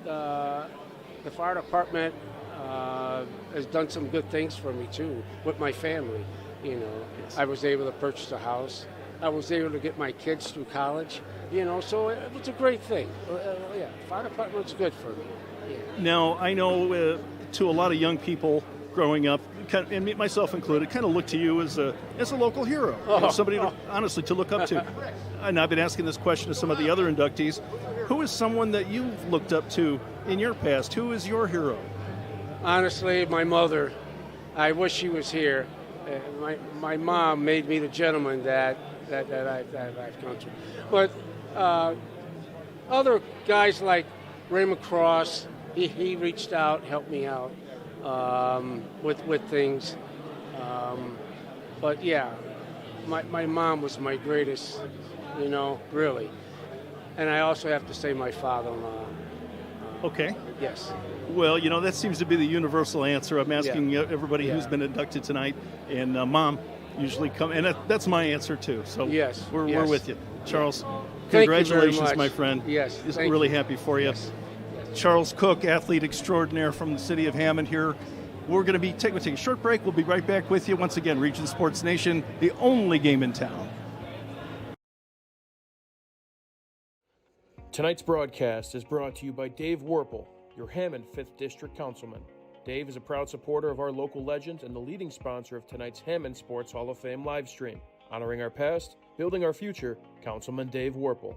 the fire department has done some good things for me too with my family. Yes. I was able to purchase a house. I was able to get my kids through college. So it was a great thing. Fire department's good for me. Yeah. Now, I know to a lot of young people growing up, and myself included, kind of look to you as a local hero, somebody honestly to look up to. And I've been asking this question to some of the other inductees. Who is someone that you've looked up to in your past? Who is your hero? Honestly, my mother. I wish she was here. My mom made me the gentleman that I've come to. But other guys like Raymond Cross, he reached out, helped me out with things. But yeah, my mom was my greatest, really. And I also have to say my father-in-law. Okay. Yes. Well, that seems to be the universal answer. I'm asking everybody who's been inducted tonight, and Mom usually come, and that's my answer too. So yes, we're with you, Charles. Thank Congratulations, you very much. my friend. Yes, just really happy for you. Yes. Charles Cook, athlete extraordinaire from the city of Hammond here. We're going to be taking a short break. We'll be right back with you once again. Region Sports Nation, the only game in town. Tonight's broadcast is brought to you by Dave Werpel, your Hammond 5th District Councilman. Dave is a proud supporter of our local legends and the leading sponsor of tonight's Hammond Sports Hall of Fame live stream. Honoring our past, building our future, Councilman Dave Werpel.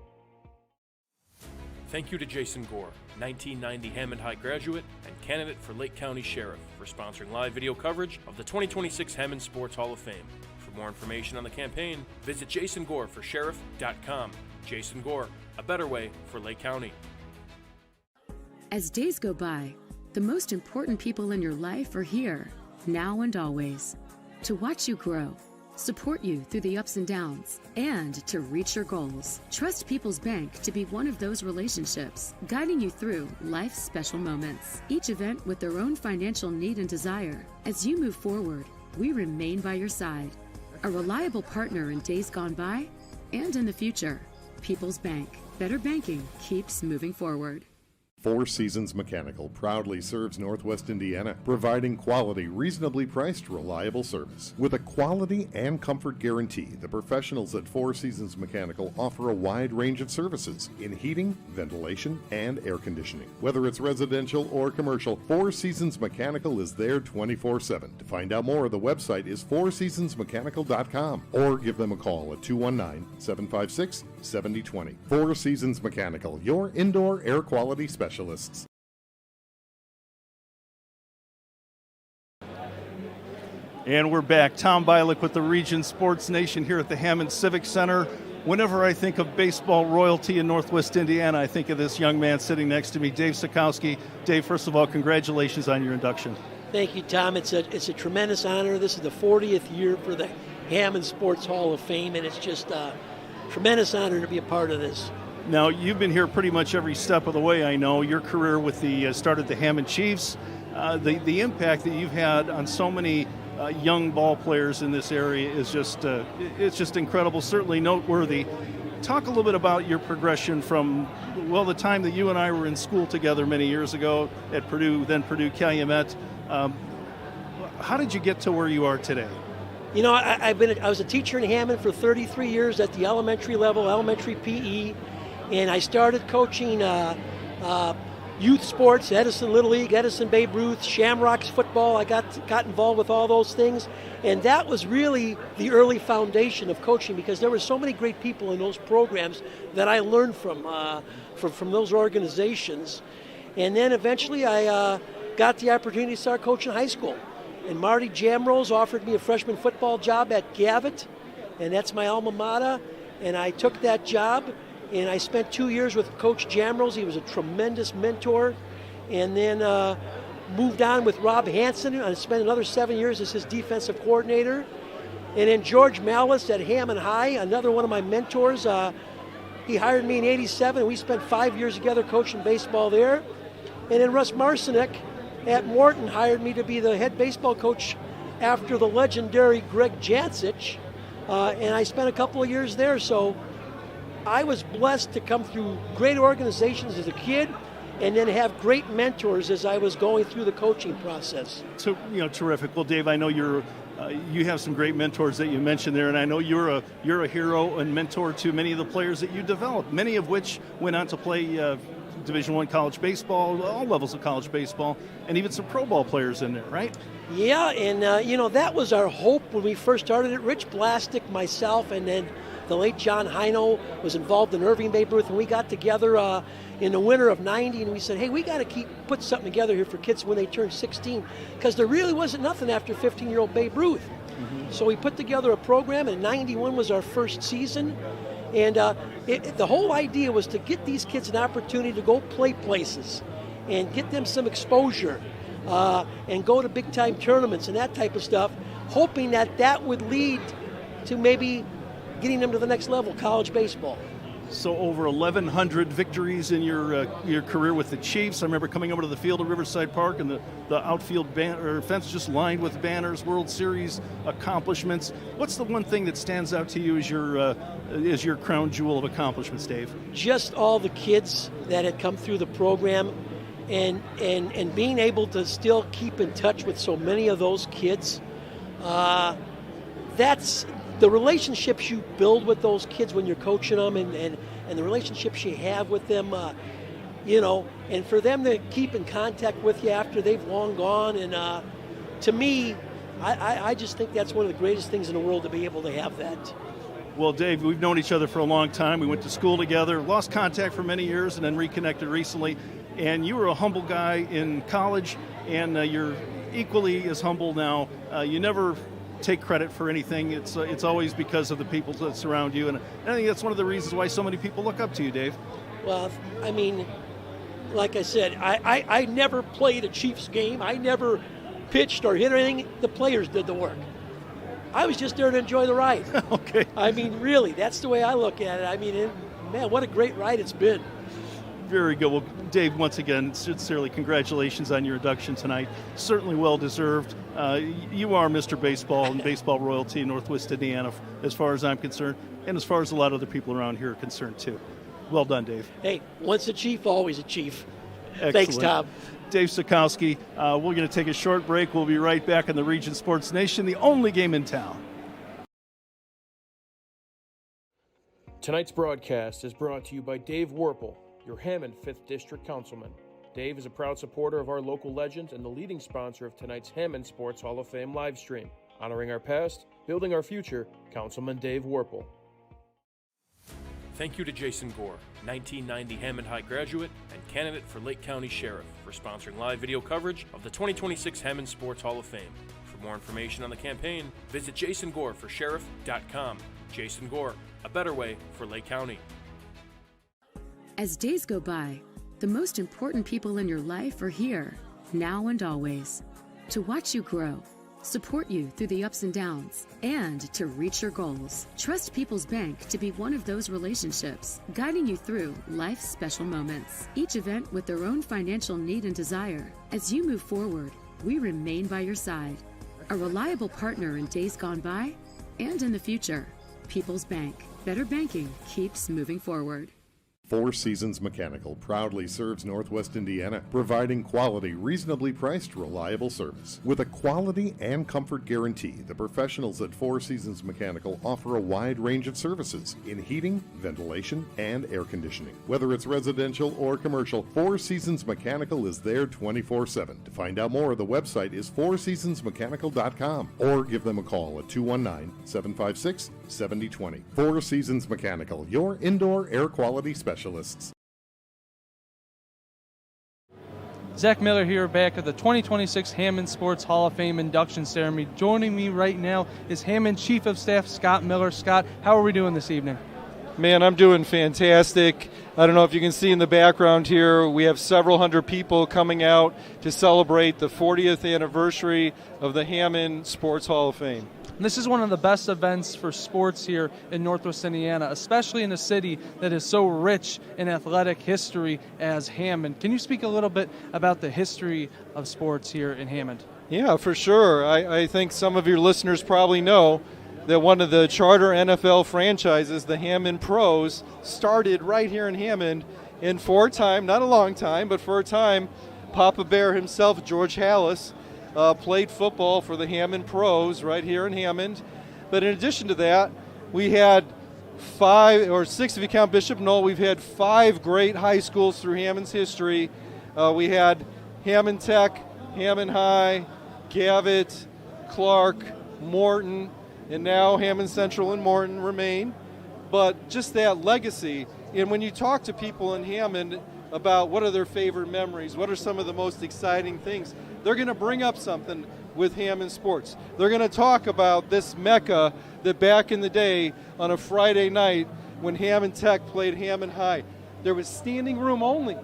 Thank you to Jason Gore, 1990 Hammond High graduate and candidate for Lake County Sheriff, for sponsoring live video coverage of the 2026 Hammond Sports Hall of Fame. For more information on the campaign, visit jasongoreforsheriff.com. Jason Gore, a better way for Lake County. As days go by, the most important people in your life are here, now and always, to watch you grow, support you through the ups and downs, and to reach your goals. Trust People's Bank to be one of those relationships, guiding you through life's special moments. Each event with their own financial need and desire. As you move forward, we remain by your side, a reliable partner in days gone by and in the future. People's Bank. Better banking keeps moving forward. Four Seasons Mechanical proudly serves Northwest Indiana, providing quality, reasonably priced, reliable service. With a quality and comfort guarantee, the professionals at Four Seasons Mechanical offer a wide range of services in heating, ventilation, and air conditioning. Whether it's residential or commercial, Four Seasons Mechanical is there 24/7. To find out more, the website is fourseasonsmechanical.com or give them a call at 219-756-7020. Four Seasons Mechanical, your indoor air quality specialist. And we're back. Tom Bialik with the Region Sports Nation here at the Hammond Civic Center. Whenever I think of baseball royalty in Northwest Indiana, I think of this young man sitting next to me, Dave Sikowski. Dave, first of all, congratulations on your induction. Thank you, Tom. It's a tremendous honor. This is the 40th year for the Hammond Sports Hall of Fame, and it's just a tremendous honor to be a part of this. Now, you've been here pretty much every step of the way, I know. Your career with the started the Hammond Chiefs, the impact that you've had on so many young ball players in this area is just it's just incredible, certainly noteworthy. Talk a little bit about your progression from, well, the time that you and I were in school together many years ago at Purdue, then Purdue Calumet. How did you get to where you are today? You know, I was a teacher in Hammond for 33 years at the elementary level, elementary PE. And I started coaching youth sports, Edison Little League, Edison Babe Ruth, Shamrocks football. I got involved with all those things. And that was really the early foundation of coaching, because there were so many great people in those programs that I learned from those organizations. And then eventually I got the opportunity to start coaching high school. And Marty Jamrose offered me a freshman football job at Gavitt, and that's my alma mater. And I took that job. And I spent 2 years with Coach Jamrose. He was a tremendous mentor. And then moved on with Rob Hansen. I spent another 7 years as his defensive coordinator. And then George Malice at Hammond High, another one of my mentors. He hired me in '87, and we spent 5 years together coaching baseball there. And then Russ Marcinek at Morton hired me to be the head baseball coach after the legendary Greg Jancic. And I spent a couple of years there. So I was blessed to come through great organizations as a kid and then have great mentors as I was going through the coaching process. So, terrific. Well, Dave, I know you have some great mentors that you mentioned there, and I know you're a hero and mentor to many of the players that you developed, many of which went on to play Division I college baseball, all levels of college baseball, and even some pro ball players in there, right? Yeah, and that was our hope when we first started it. Rich Blastic, myself, and then the late John Heino was involved in Irving Babe Ruth, and we got together in the winter of '90, and we said, hey, we got to put something together here for kids when they turn 16, because there really wasn't nothing after 15-year-old Babe Ruth. Mm-hmm. So we put together a program, and &91 was our first season, and the whole idea was to get these kids an opportunity to go play places and get them some exposure and go to big-time tournaments and that type of stuff, hoping that would lead to maybe getting them to the next level, college baseball. So over 1,100 victories in your career with the Chiefs. I remember coming over to the field at Riverside Park, and the outfield fence just lined with banners, World Series accomplishments. What's the one thing that stands out to you as your crown jewel of accomplishments, Dave? Just all the kids that had come through the program, and being able to still keep in touch with so many of those kids. That's the relationships you build with those kids when you're coaching them, and the relationships you have with them, and for them to keep in contact with you after they've long gone. And to me, I just think that's one of the greatest things in the world, to be able to have that. Well, Dave, we've known each other for a long time. We went to school together, lost contact for many years, and then reconnected recently. And you were a humble guy in college, and you're equally as humble now. You never take credit for anything. It's always because of the people that surround you, and I think that's one of the reasons why so many people look up to you, Dave. Well, I mean, like I said, I never played a Chiefs game. I never pitched or hit anything. The players did the work. I was just there to enjoy the ride. Okay. I mean, really, that's the way I look at it. I mean, man, what a great ride it's been. Very good. Well, Dave, once again, sincerely, congratulations on your induction tonight. Certainly well deserved. You are Mr. Baseball and baseball royalty in Northwest Indiana, as far as I'm concerned, and as far as a lot of other people around here are concerned, too. Well done, Dave. Hey, once a chief, always a chief. Excellent. Thanks, Tom. Dave Sikowski. We're going to take a short break. We'll be right back on the Region Sports Nation, the only game in town. Tonight's broadcast is brought to you by Dave Werpel, your Hammond 5th District Councilman. Dave is a proud supporter of our local legends and the leading sponsor of tonight's Hammond Sports Hall of Fame live stream. Honoring our past, building our future, Councilman Dave Werpel. Thank you to Jason Gore, 1990 Hammond High graduate and candidate for Lake County Sheriff, for sponsoring live video coverage of the 2026 Hammond Sports Hall of Fame. For more information on the campaign, visit jasongoreforsheriff.com. Jason Gore, a better way for Lake County. As days go by, the most important people in your life are here, now and always, to watch you grow, support you through the ups and downs, and to reach your goals. Trust People's Bank to be one of those relationships, guiding you through life's special moments, each event with their own financial need and desire. As you move forward, we remain by your side, a reliable partner in days gone by and in the future. People's Bank. Better banking keeps moving forward. Four Seasons Mechanical proudly serves Northwest Indiana, providing quality, reasonably priced, reliable service. With a quality and comfort guarantee, the professionals at Four Seasons Mechanical offer a wide range of services in heating, ventilation, and air conditioning. Whether it's residential or commercial, Four Seasons Mechanical is there 24/7. To find out more, the website is fourseasonsmechanical.com or give them a call at 219-756-7020. Four Seasons Mechanical, your indoor air quality specialist. Zach Miller here, back at the 2026 Hammond Sports Hall of Fame induction ceremony. Joining me right now is Hammond Chief of Staff Scott Miller. Scott, how are we doing this evening? Man, I'm doing fantastic. I don't know if you can see in the background here, we have several hundred people coming out to celebrate the 40th anniversary of the Hammond Sports Hall of Fame. This is one of the best events for sports here in Northwest Indiana, especially in a city that is so rich in athletic history as Hammond. Can you speak a little bit about the history of sports here in Hammond? Yeah, for sure. I think some of your listeners probably know that one of the charter NFL franchises, the Hammond Pros, started right here in Hammond. And for a time, not a long time, but for a time, Papa Bear himself, George Hallis, played football for the Hammond Pros right here in Hammond. But in addition to that, we had 5 or 6 if you count Bishop Knoll. We've had 5 great high schools through Hammond's history. We had Hammond Tech, Hammond High, Gavitt, Clark, Morton, and now Hammond Central and Morton remain. But just that legacy, and when you talk to people in Hammond about what are their favorite memories, what are some of the most exciting things, they're going to bring up something with Hammond sports. They're going to talk about this mecca that back in the day on a Friday night when Hammond Tech played Hammond High, there was standing room only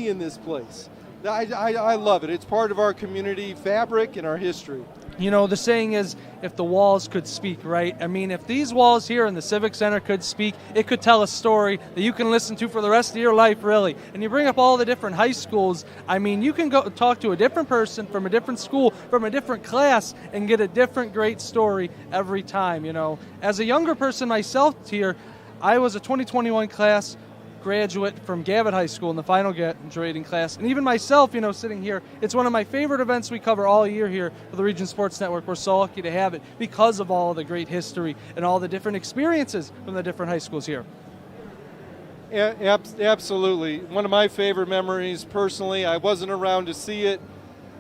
in this place. I love it. It's part of our community fabric and our history. You know, the saying is, if the walls could speak, right? I mean, if these walls here in the Civic Center could speak, it could tell a story that you can listen to for the rest of your life, really. And you bring up all the different high schools. I mean, you can go talk to a different person from a different school, from a different class, and get a different great story every time, you know. As a younger person myself here, I was a 2021 class graduate from Gavitt High School in the final graduating class. And even myself, you know, sitting here, it's one of my favorite events we cover all year here for the Region Sports Network. We're so lucky to have it because of all of the great history and all the different experiences from the different high schools here. Absolutely. One of my favorite memories, personally, I wasn't around to see it,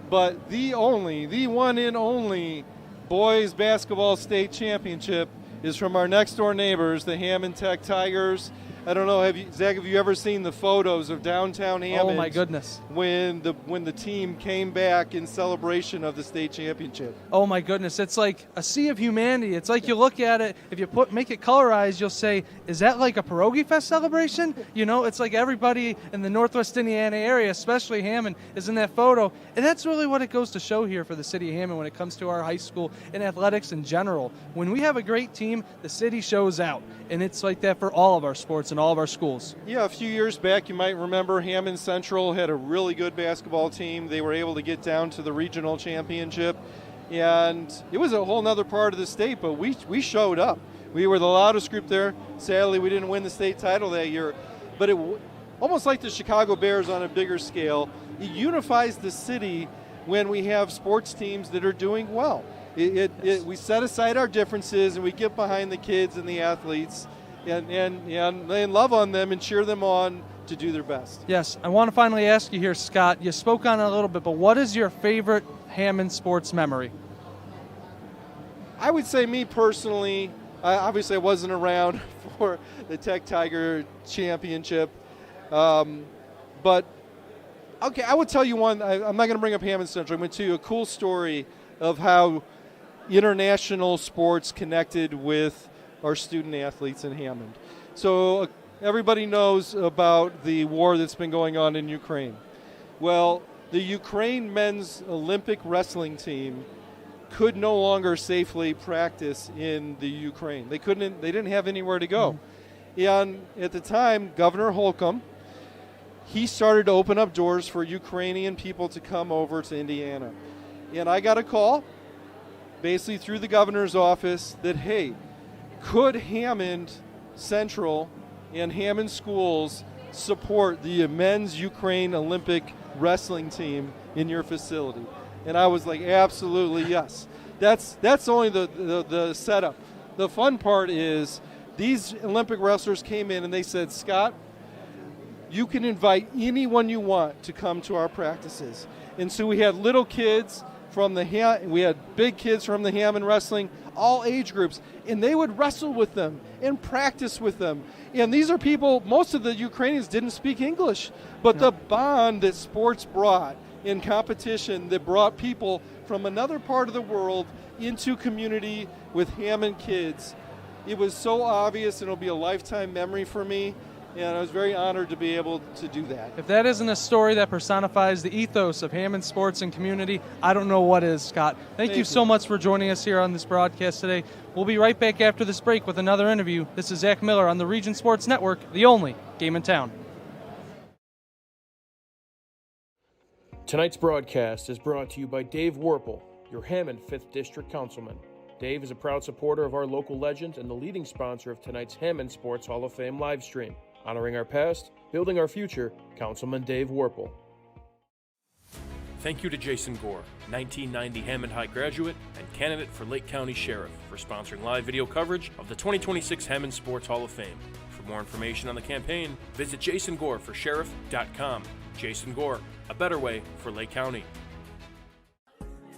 but the one and only boys basketball state championship is from our next door neighbors, the Hammond Tech Tigers. I don't know, Zach, have you ever seen the photos of downtown Hammond? Oh my goodness! When the team came back in celebration of the state championship. Oh my goodness! It's like a sea of humanity. It's like you look at it. If you make it colorized, you'll say, "Is that like a Pierogi Fest celebration?" You know, it's like everybody in the Northwest Indiana area, especially Hammond, is in that photo, and that's really what it goes to show here for the city of Hammond when it comes to our high school and athletics in general. When we have a great team, the city shows out, and it's like that for all of our sports and all of our schools. Yeah, a few years back, you might remember Hammond Central had a really good basketball team. They were able to get down to the regional championship, and it was a whole nother part of the state, but we showed up. We were the loudest group there. Sadly, we didn't win the state title that year, but it almost like the Chicago Bears on a bigger scale. It unifies the city when we have sports teams that are doing well. We set aside our differences and we get behind the kids and the athletes and love on them and cheer them on to do their best. Yes, I want to finally ask you here, Scott. You spoke on it a little bit, but what is your favorite Hammond sports memory? I would say me personally, obviously I wasn't around for the Tech Tiger Championship, but okay, I would tell you one. I'm not going to bring up Hammond Central. I'm going to tell you a cool story of how international sports connected with our student athletes in Hammond. So everybody knows about the war that's been going on in Ukraine. Well, the Ukraine men's Olympic wrestling team could no longer safely practice in the Ukraine. They didn't have anywhere to go. And at the time, Governor Holcomb, he started to open up doors for Ukrainian people to come over to Indiana. And I got a call basically through the governor's office that, hey, could Hammond Central and Hammond schools support the men's Ukraine Olympic wrestling team in your facility? And I was like, absolutely, yes. That's only the setup. The fun part is these Olympic wrestlers came in and they said, Scott, you can invite anyone you want to come to our practices. And so we had little kids we had big kids from the Hammond wrestling, all age groups, and they would wrestle with them and practice with them. And these are people, most of the Ukrainians didn't speak English, but the bond that sports brought in competition that brought people from another part of the world into community with Hammond kids it was so obvious, and it'll be a lifetime memory for me. And I was very honored to be able to do that. If that isn't a story that personifies the ethos of Hammond sports and community, I don't know what is, Scott. Thank you so much for joining us here on this broadcast today. We'll be right back after this break with another interview. This is Zach Miller on the Region Sports Network, the only game in town. Tonight's broadcast is brought to you by Dave Werpel, your Hammond 5th District Councilman. Dave is a proud supporter of our local legend and the leading sponsor of tonight's Hammond Sports Hall of Fame live stream. Honoring our past, building our future, Councilman Dave Werpel. Thank you to Jason Gore, 1990 Hammond High graduate and candidate for Lake County Sheriff, for sponsoring live video coverage of the 2026 Hammond Sports Hall of Fame. For more information on the campaign, visit jasongoreforsheriff.com. Jason Gore, a better way for Lake County.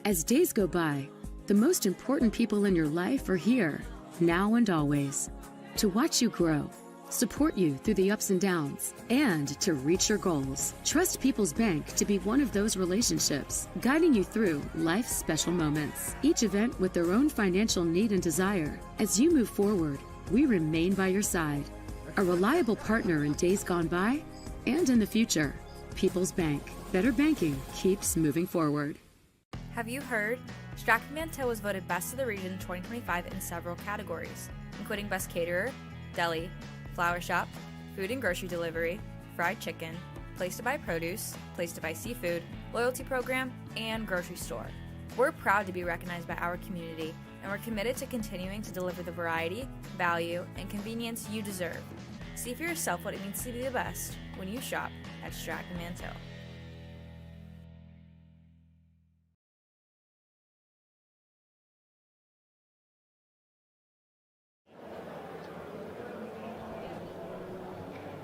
As days go by, the most important people in your life are here, now and always, to watch you grow, support you through the ups and downs, and to reach your goals. Trust People's Bank to be one of those relationships, guiding you through life's special moments. Each event with their own financial need and desire. As you move forward, we remain by your side. A reliable partner in days gone by and in the future. People's Bank. Better banking keeps moving forward. Have you heard? Stratford-Mantell was voted Best of the Region 2025 in several categories, including Best Caterer, Deli, Flower Shop, Food and Grocery Delivery, Fried Chicken, Place to Buy Produce, Place to Buy Seafood, Loyalty Program, and Grocery Store. We're proud to be recognized by our community, and we're committed to continuing to deliver the variety, value, and convenience you deserve. See for yourself what it means to be the best when you shop at Stratford-Mantell.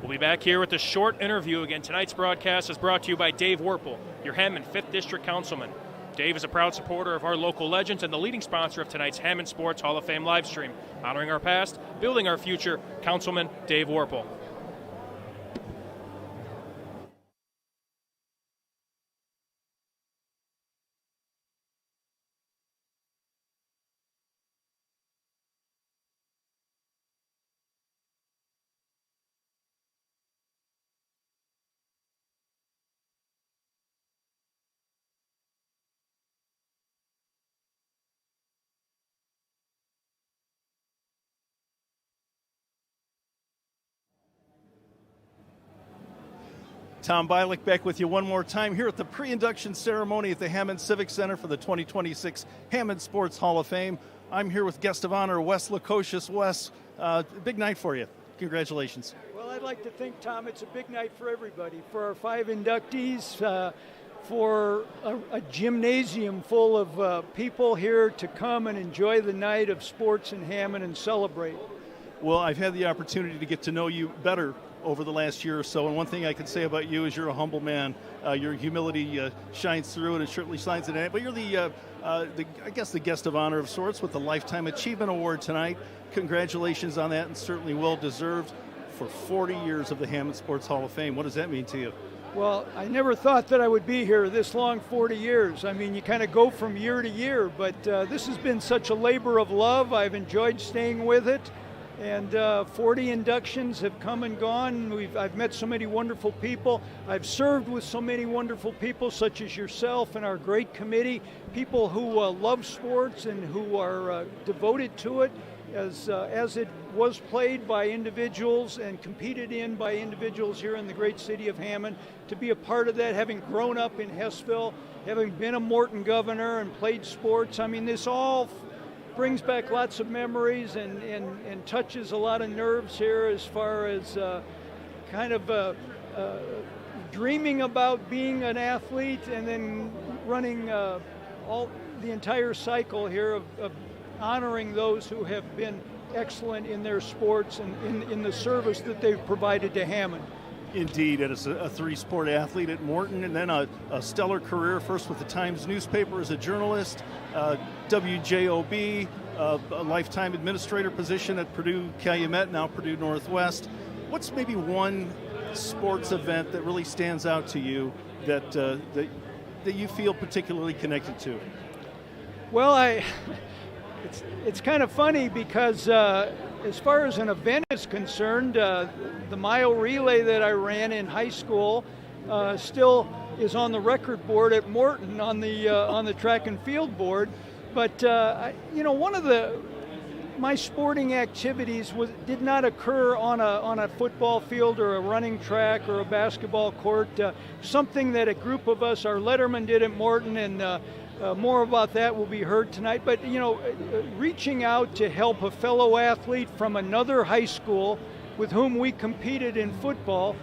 We'll be back here with a short interview. Again, tonight's broadcast is brought to you by Dave Werpel, your Hammond 5th District Councilman. Dave is a proud supporter of our local legends and the leading sponsor of tonight's Hammond Sports Hall of Fame live stream. Honoring our past, building our future, Councilman Dave Werpel. Tom Bialik back with you one more time here at the pre-induction ceremony at the Hammond Civic Center for the 2026 Hammond Sports Hall of Fame. I'm here with guest of honor, Wes Lukosius. Wes, big night for you. Congratulations. Well, I'd like to think, Tom, it's a big night for everybody, for our 5 inductees, for a gymnasium full of people here to come and enjoy the night of sports in Hammond and celebrate. Well, I've had the opportunity to get to know you better over the last year or so, and one thing I can say about you is you're a humble man. Your humility shines through, and it certainly shines in it. But you're I guess the guest of honor of sorts with the Lifetime Achievement Award tonight. Congratulations on that, and certainly well deserved for 40 years of the Hammond Sports Hall of Fame. What does that mean to you? Well, I never thought that I would be here this long, 40 years. I mean, you kind of go from year to year, but this has been such a labor of love. I've enjoyed staying with it. And 40 inductions have come and gone. I've met so many wonderful people. I've served with so many wonderful people, such as yourself and our great committee, people who love sports and who are devoted to it as it was played by individuals and competed in by individuals here in the great city of Hammond. To be a part of that, having grown up in Hessville, having been a Morton governor and played sports, I mean, this all brings back lots of memories and touches a lot of nerves here as far as kind of dreaming about being an athlete and then running all the entire cycle here of honoring those who have been excellent in their sports and in the service that they've provided to Hammond. Indeed, as a 3-sport athlete at Morton, and then a stellar career, first with the Times newspaper as a journalist, WJOB, a lifetime administrator position at Purdue Calumet, now Purdue Northwest. What's maybe one sports event that really stands out to you that you feel particularly connected to? Well, it's kind of funny because as far as an event is concerned, the mile relay that I ran in high school still is on the record board at Morton on the track and field board. But one of my sporting activities did not occur on a football field or a running track or a basketball court. Something that a group of us, our letterman, did at Morton, and more about that will be heard tonight. But reaching out to help a fellow athlete from another high school with whom we competed in football.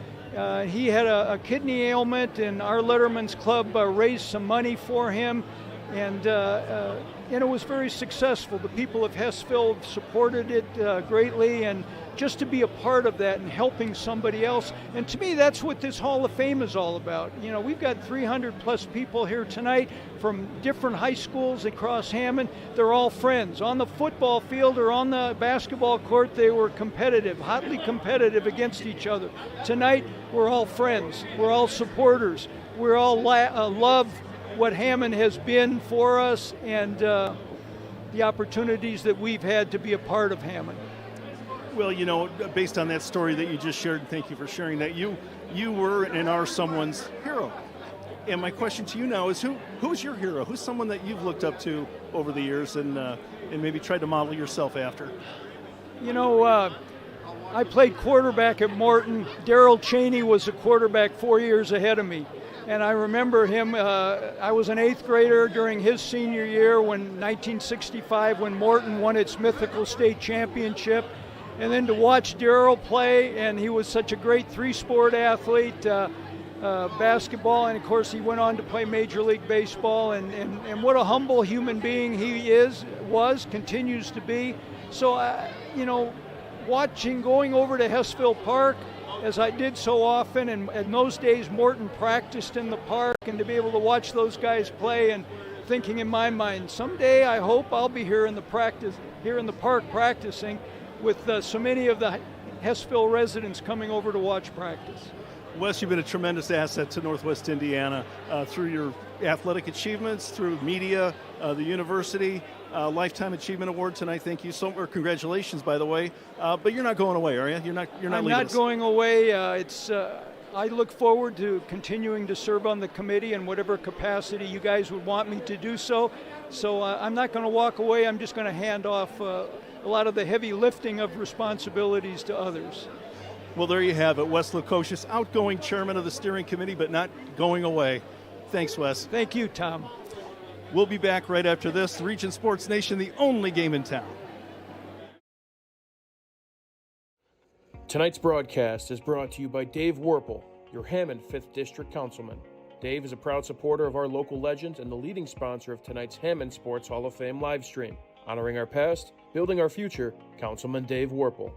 He had a kidney ailment, and our Letterman's Club raised some money for him, and it was very successful. The people of Hessville supported it greatly, and just to be a part of that and helping somebody else. And to me, that's what this Hall of Fame is all about. We've got 300 plus people here tonight from different high schools across Hammond. They're all friends. On the football field or on the basketball court, they were competitive, hotly competitive against each other. Tonight, we're all friends. We're all supporters. We're all love what Hammond has been for us, and the opportunities that we've had to be a part of Hammond. Well, based on that story that you just shared, thank you for sharing that, you were and are someone's hero. And my question to you now is, who's your hero? Who's someone that you've looked up to over the years and maybe tried to model yourself after? I played quarterback at Morton. Darrell Cheney was a quarterback 4 years ahead of me. And I remember him, I was an 8th grader during his senior year, 1965, when Morton won its mythical state championship. And then to watch Darrell play, and he was such a great 3-sport athlete, basketball, and of course he went on to play Major League Baseball, and what a humble human being he continues to be. So, going over to Hessville Park, as I did so often, and in those days Morton practiced in the park, and to be able to watch those guys play, and thinking in my mind, someday I hope I'll be here in the park practicing with so many of the Hessville residents coming over to watch practice. Wes, you've been a tremendous asset to Northwest Indiana through your athletic achievements, through media, the university, Lifetime Achievement Award tonight. Thank you so much. Congratulations, by the way. But you're not going away, are you? You're not I'm leaving not us. going away. I look forward to continuing to serve on the committee in whatever capacity you guys would want me to do so. So I'm not going to walk away. I'm just going to hand off a lot of the heavy lifting of responsibilities to others. Well, there you have it. Wes Lukosius, outgoing chairman of the steering committee, but not going away. Thanks, Wes. Thank you, Tom. We'll be back right after this. The Region Sports Nation, the only game in town. Tonight's broadcast is brought to you by Dave Werpel, your Hammond 5th District Councilman. Dave is a proud supporter of our local legends and the leading sponsor of tonight's Hammond Sports Hall of Fame live stream. Honoring our past, building our future, Councilman Dave Werpel.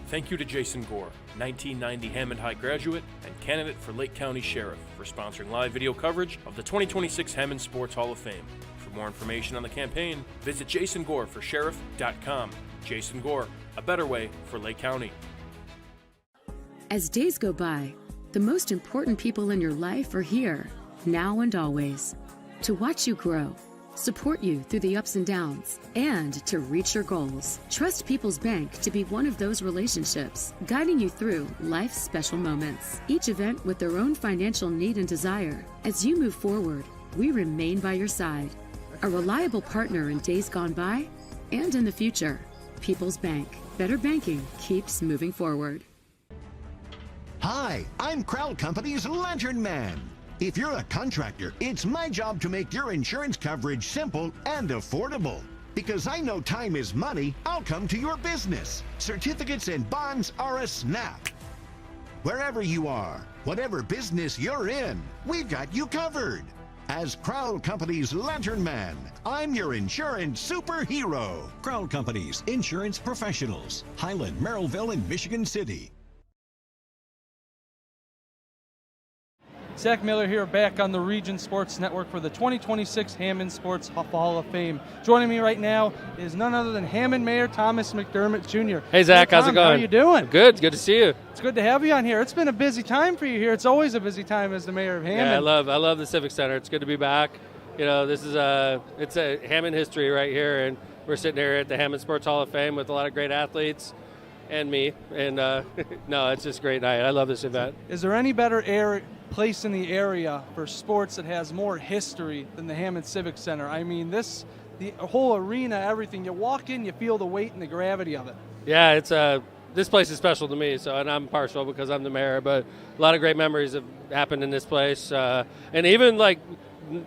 Thank you to Jason Gore, 1990 Hammond High graduate and candidate for Lake County Sheriff, for sponsoring live video coverage of the 2026 Hammond Sports Hall of Fame. For more information on the campaign, visit jasongoreforsheriff.com. Jason Gore, a better way for Lake County. As days go by, the most important people in your life are here, now and always, to watch you grow, support you through the ups and downs, and to reach your goals. Trust People's Bank to be one of those relationships, guiding you through life's special moments. Each event with their own financial need and desire. As you move forward, we remain by your side, a reliable partner in days gone by and in the future. People's Bank. Better banking keeps moving forward. Hi, I'm Crowd Company's Lantern Man. If you're a contractor, it's my job to make your insurance coverage simple and affordable. Because I know time is money, I'll come to your business. Certificates and bonds are a snap. Wherever you are, whatever business you're in, we've got you covered. As Crowd Company's Lantern Man, I'm your insurance superhero. Crowd Companies, insurance professionals. Highland, Merrillville, and Michigan City. Zach Miller here, back on the Region Sports Network for the 2026 Hammond Sports Hall of Fame. Joining me right now is none other than Hammond Mayor Thomas McDermott Jr. Hey, Zach, Tom, how's it going? How are you doing? Good to see you. It's good to have you on here. It's been a busy time for you here. It's always a busy time as the mayor of Hammond. Yeah, I love the Civic Center. It's good to be back. You know, this is it's a Hammond history right here, and we're sitting here at the Hammond Sports Hall of Fame with a lot of great athletes and me. And no, it's just a great night. I love this event. Is there any better place in the area for sports that has more history than the Hammond Civic Center? I mean, the whole arena, everything. You walk in, you feel the weight and the gravity of it. Yeah, it's this place is special to me, and I'm partial because I'm the mayor, but a lot of great memories have happened in this place. And even like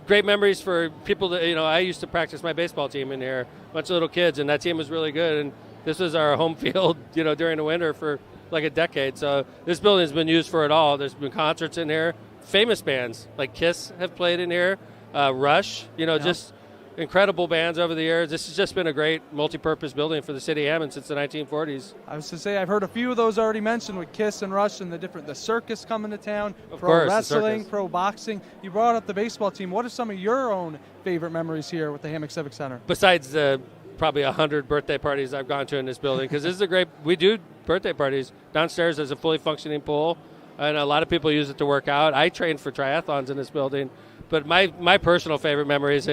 great memories for people that, I used to practice my baseball team in here, a bunch of little kids, and that team was really good. And this was our home field, during the winter for like a decade. So this building has been used for it all. There's been concerts in here. Famous bands like Kiss have played in here, Rush, just incredible bands over the years. This has just been a great multi-purpose building for the city of Hammond since the 1940s. I was to say, I've heard a few of those already mentioned with Kiss and Rush and the circus coming to town, pro wrestling, pro boxing. You brought up the baseball team. What are some of your own favorite memories here with the Hammond Civic Center? Besides the probably 100 birthday parties I've gone to in this building, because this is we do birthday parties. Downstairs there's a fully functioning pool, and a lot of people use it to work out. I trained for triathlons in this building, but my personal favorite memories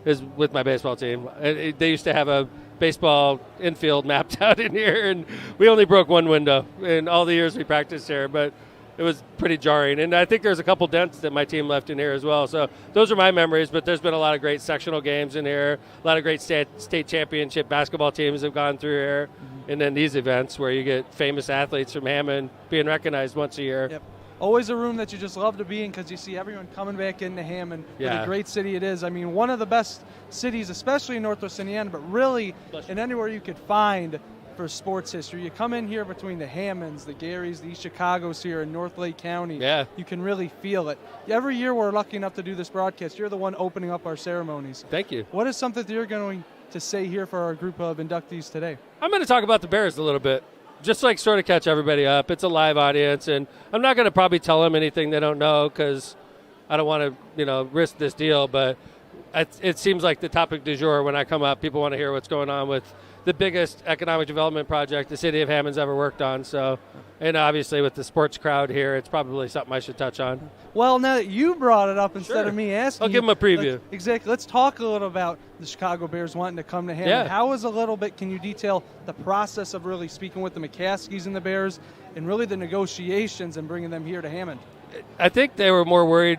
is with my baseball team. They used to have a baseball infield mapped out in here, and we only broke one window in all the years we practiced here, but it was pretty jarring. And I think there's a couple dents that my team left in here as well. So those are my memories, but there's been a lot of great sectional games in here, a lot of great state championship basketball teams have gone through here, and then these events where you get famous athletes from Hammond being recognized once a year. Yep. Always a room that you just love to be in because you see everyone coming back into Hammond. What a great city it is. I mean, one of the best cities, especially in Northwest Indiana, but really in anywhere you could find for sports history. You come in here between the Hammonds, the Garys, the East Chicagos here in North Lake County. Yeah. You can really feel it. Every year we're lucky enough to do this broadcast. You're the one opening up our ceremonies. Thank you. What is something that you're going to say here for our group of inductees today? I'm going to talk about the Bears a little bit. Just like sort of catch everybody up. It's a live audience, and I'm not going to probably tell them anything they don't know because I don't want to, risk this deal. But it seems like the topic du jour when I come up, people want to hear what's going on with the biggest economic development project the city of Hammond's ever worked on. So, and obviously with the sports crowd here, it's probably something I should touch on. Well, now that you brought it up instead of me asking, I'll give them a preview. Exactly. Let's talk a little about the Chicago Bears wanting to come to Hammond. Yeah. How was a little bit, can you detail the process of really speaking with the McCaskies and the Bears and really the negotiations and bringing them here to Hammond? I think they were more worried.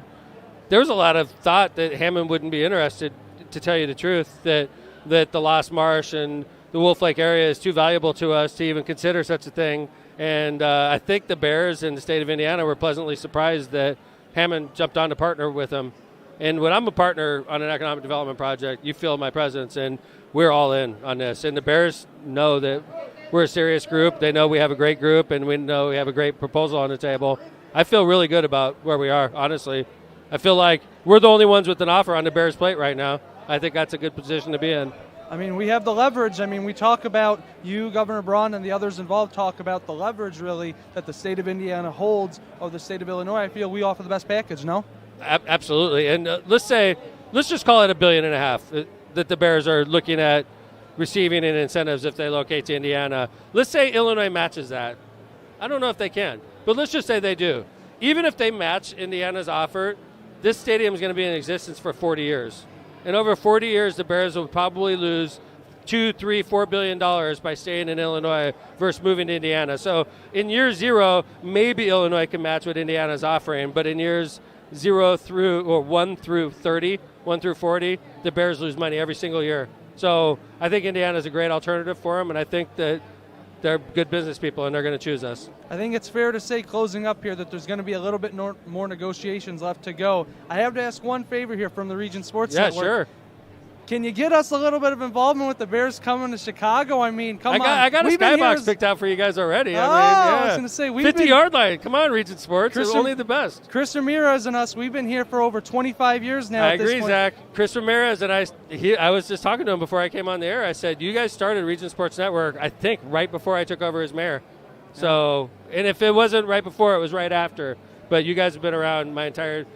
There was a lot of thought that Hammond wouldn't be interested, to tell you the truth, that the Lost Marsh and the Wolf Lake area is too valuable to us to even consider such a thing. And I think the Bears in the state of Indiana were pleasantly surprised that Hammond jumped on to partner with them. And when I'm a partner on an economic development project, you feel my presence, and we're all in on this. And the Bears know that we're a serious group. They know we have a great group, and we know we have a great proposal on the table. I feel really good about where we are, honestly. I feel like we're the only ones with an offer on the Bears' plate right now. I think that's a good position to be in. I mean, we have the leverage. I mean, we talk about, you, Governor Braun, and the others involved talk about the leverage, really, that the state of Indiana holds over the state of Illinois. I feel we offer the best package, no? Absolutely. And let's just call it $1.5 billion that the Bears are looking at receiving in incentives if they locate to Indiana. Let's say Illinois matches that. I don't know if they can, but let's just say they do. Even if they match Indiana's offer, this stadium is going to be in existence for 40 years. And over 40 years, the Bears will probably lose $2, $3, $4 billion by staying in Illinois versus moving to Indiana. So in year 0, maybe Illinois can match what Indiana's offering, but in years 1 through 30, 1 through 40, the Bears lose money every single year. So I think Indiana's a great alternative for them, and I think that they're good business people, and they're going to choose us. I think it's fair to say, closing up here, that there's going to be a little bit more negotiations left to go. I have to ask one favor here from the Region Sports Network. Yeah, sure. Can you get us a little bit of involvement with the Bears coming to Chicago? I mean, come on. I got a skybox picked out for you guys already. I was going to say, 50-yard line. Come on, Region Sports. It's only the best. Chris Ramirez and us, we've been here for over 25 years now. I agree, Zach. Chris Ramirez and I was just talking to him before I came on the air. I said, you guys started Region Sports Network, I think, right before I took over as mayor. So, and if it wasn't right before, it was right after. But you guys have been around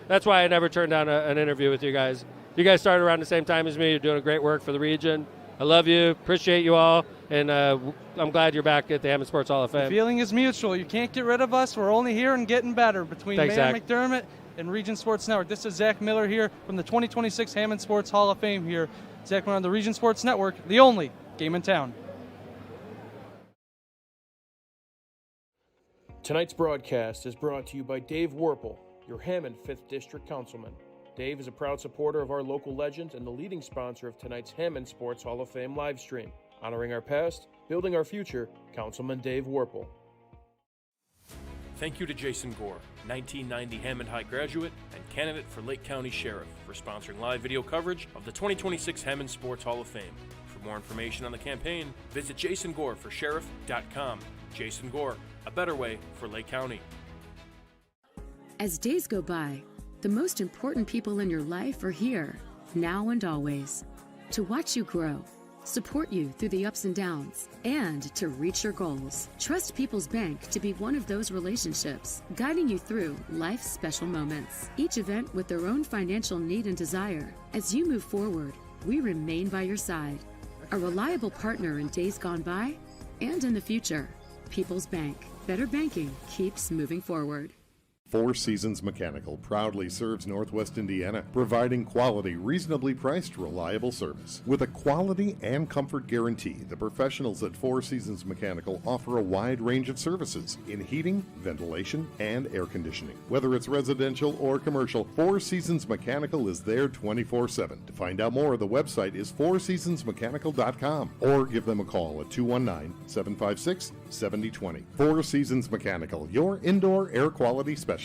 that's why I never turned down an interview with you guys. You guys started around the same time as me. You're doing great work for the region. I love you. Appreciate you all. And I'm glad you're back at the Hammond Sports Hall of Fame. The feeling is mutual. You can't get rid of us. We're only here and getting better between Mayor Zach. McDermott and Region Sports Network. This is Zach Miller here from the 2026 Hammond Sports Hall of Fame here Zach on the Region Sports Network, the only game in town. Tonight's broadcast is brought to you by Dave Werpel, your Hammond 5th District Councilman. Dave is a proud supporter of our local legends and the leading sponsor of tonight's Hammond Sports Hall of Fame live stream. Honoring our past, building our future, Councilman Dave Werpel. Thank you to Jason Gore, 1990 Hammond High graduate and candidate for Lake County Sheriff, for sponsoring live video coverage of the 2026 Hammond Sports Hall of Fame. For more information on the campaign, visit jasongoreforsheriff.com. Jason Gore, a better way for Lake County. As days go by, the most important people in your life are here, now and always, to watch you grow, support you through the ups and downs, and to reach your goals. Trust People's Bank to be one of those relationships, guiding you through life's special moments. Each event with their own financial need and desire. As you move forward, we remain by your side, a reliable partner in days gone by and in the future. People's Bank. Better banking keeps moving forward. Four Seasons Mechanical proudly serves Northwest Indiana, providing quality, reasonably priced, reliable service. With a quality and comfort guarantee, the professionals at Four Seasons Mechanical offer a wide range of services in heating, ventilation, and air conditioning. Whether it's residential or commercial, Four Seasons Mechanical is there 24/7. To find out more, the website is fourseasonsmechanical.com or give them a call at 219-756-7020. Four Seasons Mechanical, your indoor air quality specialist.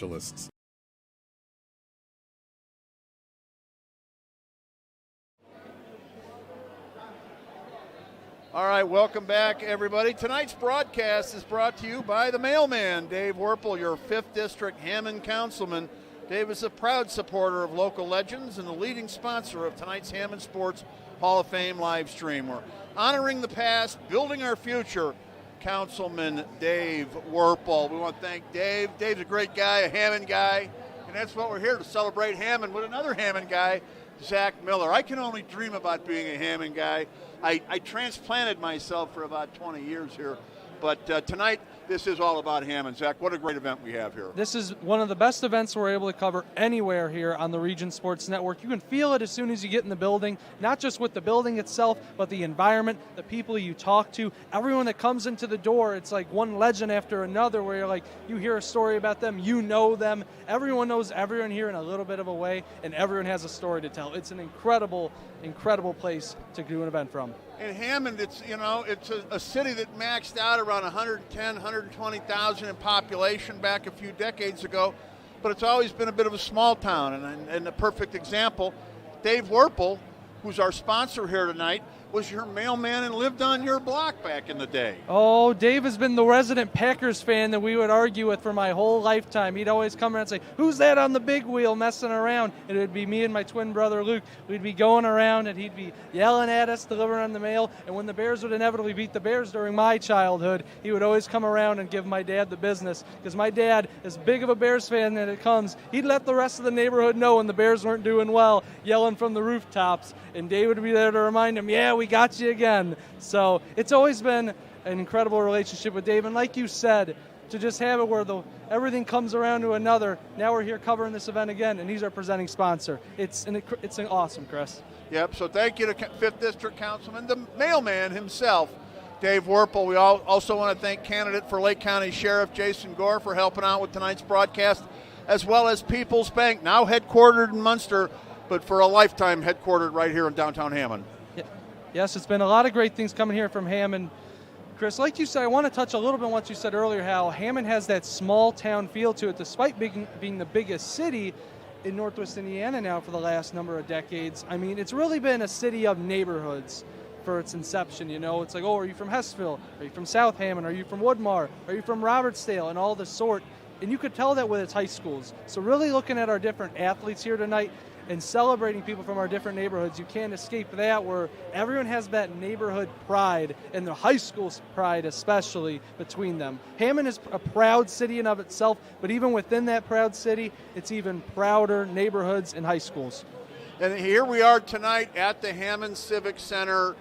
All right, welcome back, everybody. Tonight's broadcast is brought to you by the mailman, Dave Werpel, your 5th District Hammond Councilman. Dave is a proud supporter of local legends and the leading sponsor of tonight's Hammond Sports Hall of Fame live stream. We're honoring the past, building our future. Councilman Dave Werpel. We want to thank Dave. Dave's a great guy, a Hammond guy, and that's what we're here to celebrate Hammond with another Hammond guy, Zach Miller. I can only dream about being a Hammond guy. I transplanted myself for about 20 years here, but tonight this is all about Hammond. Zach, what a great event we have here. This is one of the best events we're able to cover anywhere here on the Region Sports Network. You can feel it as soon as you get in the building, not just with the building itself, but the environment, the people you talk to, everyone that comes into the door. It's like one legend after another where you're like, you hear a story about them, you know them. Everyone knows everyone here in a little bit of a way, and everyone has a story to tell. It's an incredible, incredible place to do an event from. In Hammond, it's a city that maxed out around 110, 120,000 in population back a few decades ago, but it's always been a bit of a small town. And a perfect example, Dave Werpel, who's our sponsor here tonight, was your mailman and lived on your block back in the day. Oh, Dave has been the resident Packers fan that we would argue with for my whole lifetime. He'd always come around and say, who's that on the big wheel messing around? And it would be me and my twin brother Luke. We'd be going around and he'd be yelling at us, delivering the mail. And when the Bears would inevitably beat the Bears during my childhood, he would always come around and give my dad the business. Because my dad, as big of a Bears fan that it comes, he'd let the rest of the neighborhood know when the Bears weren't doing well, yelling from the rooftops. And Dave would be there to remind him, yeah, we got you again. So it's always been an incredible relationship with Dave. And like you said, to just have it where everything comes around to another, now we're here covering this event again, and he's our presenting sponsor. It's an awesome, Chris. Yep, so thank you to 5th District Councilman, the mailman himself, Dave Werpel. We also want to thank candidate for Lake County Sheriff Jason Gore for helping out with tonight's broadcast, as well as People's Bank, now headquartered in Munster, but for a lifetime headquartered right here in downtown Hammond. Yes, it's been a lot of great things coming here from Hammond. Chris, like you said, I want to touch a little bit on what you said earlier, how Hammond has that small town feel to it, despite being the biggest city in Northwest Indiana now for the last number of decades. I mean, it's really been a city of neighborhoods for its inception, you know. It's like, oh, are you from Hessville? Are you from South Hammond? Are you from Woodmar? Are you from Robertsdale? And all the sort. And you could tell that with its high schools. So really looking at our different athletes here tonight and celebrating people from our different neighborhoods, you can't escape that, where everyone has that neighborhood pride, and the high school pride especially between them. Hammond is a proud city in of itself, but even within that proud city, it's even prouder neighborhoods and high schools. And here we are tonight at the Hammond Civic Center,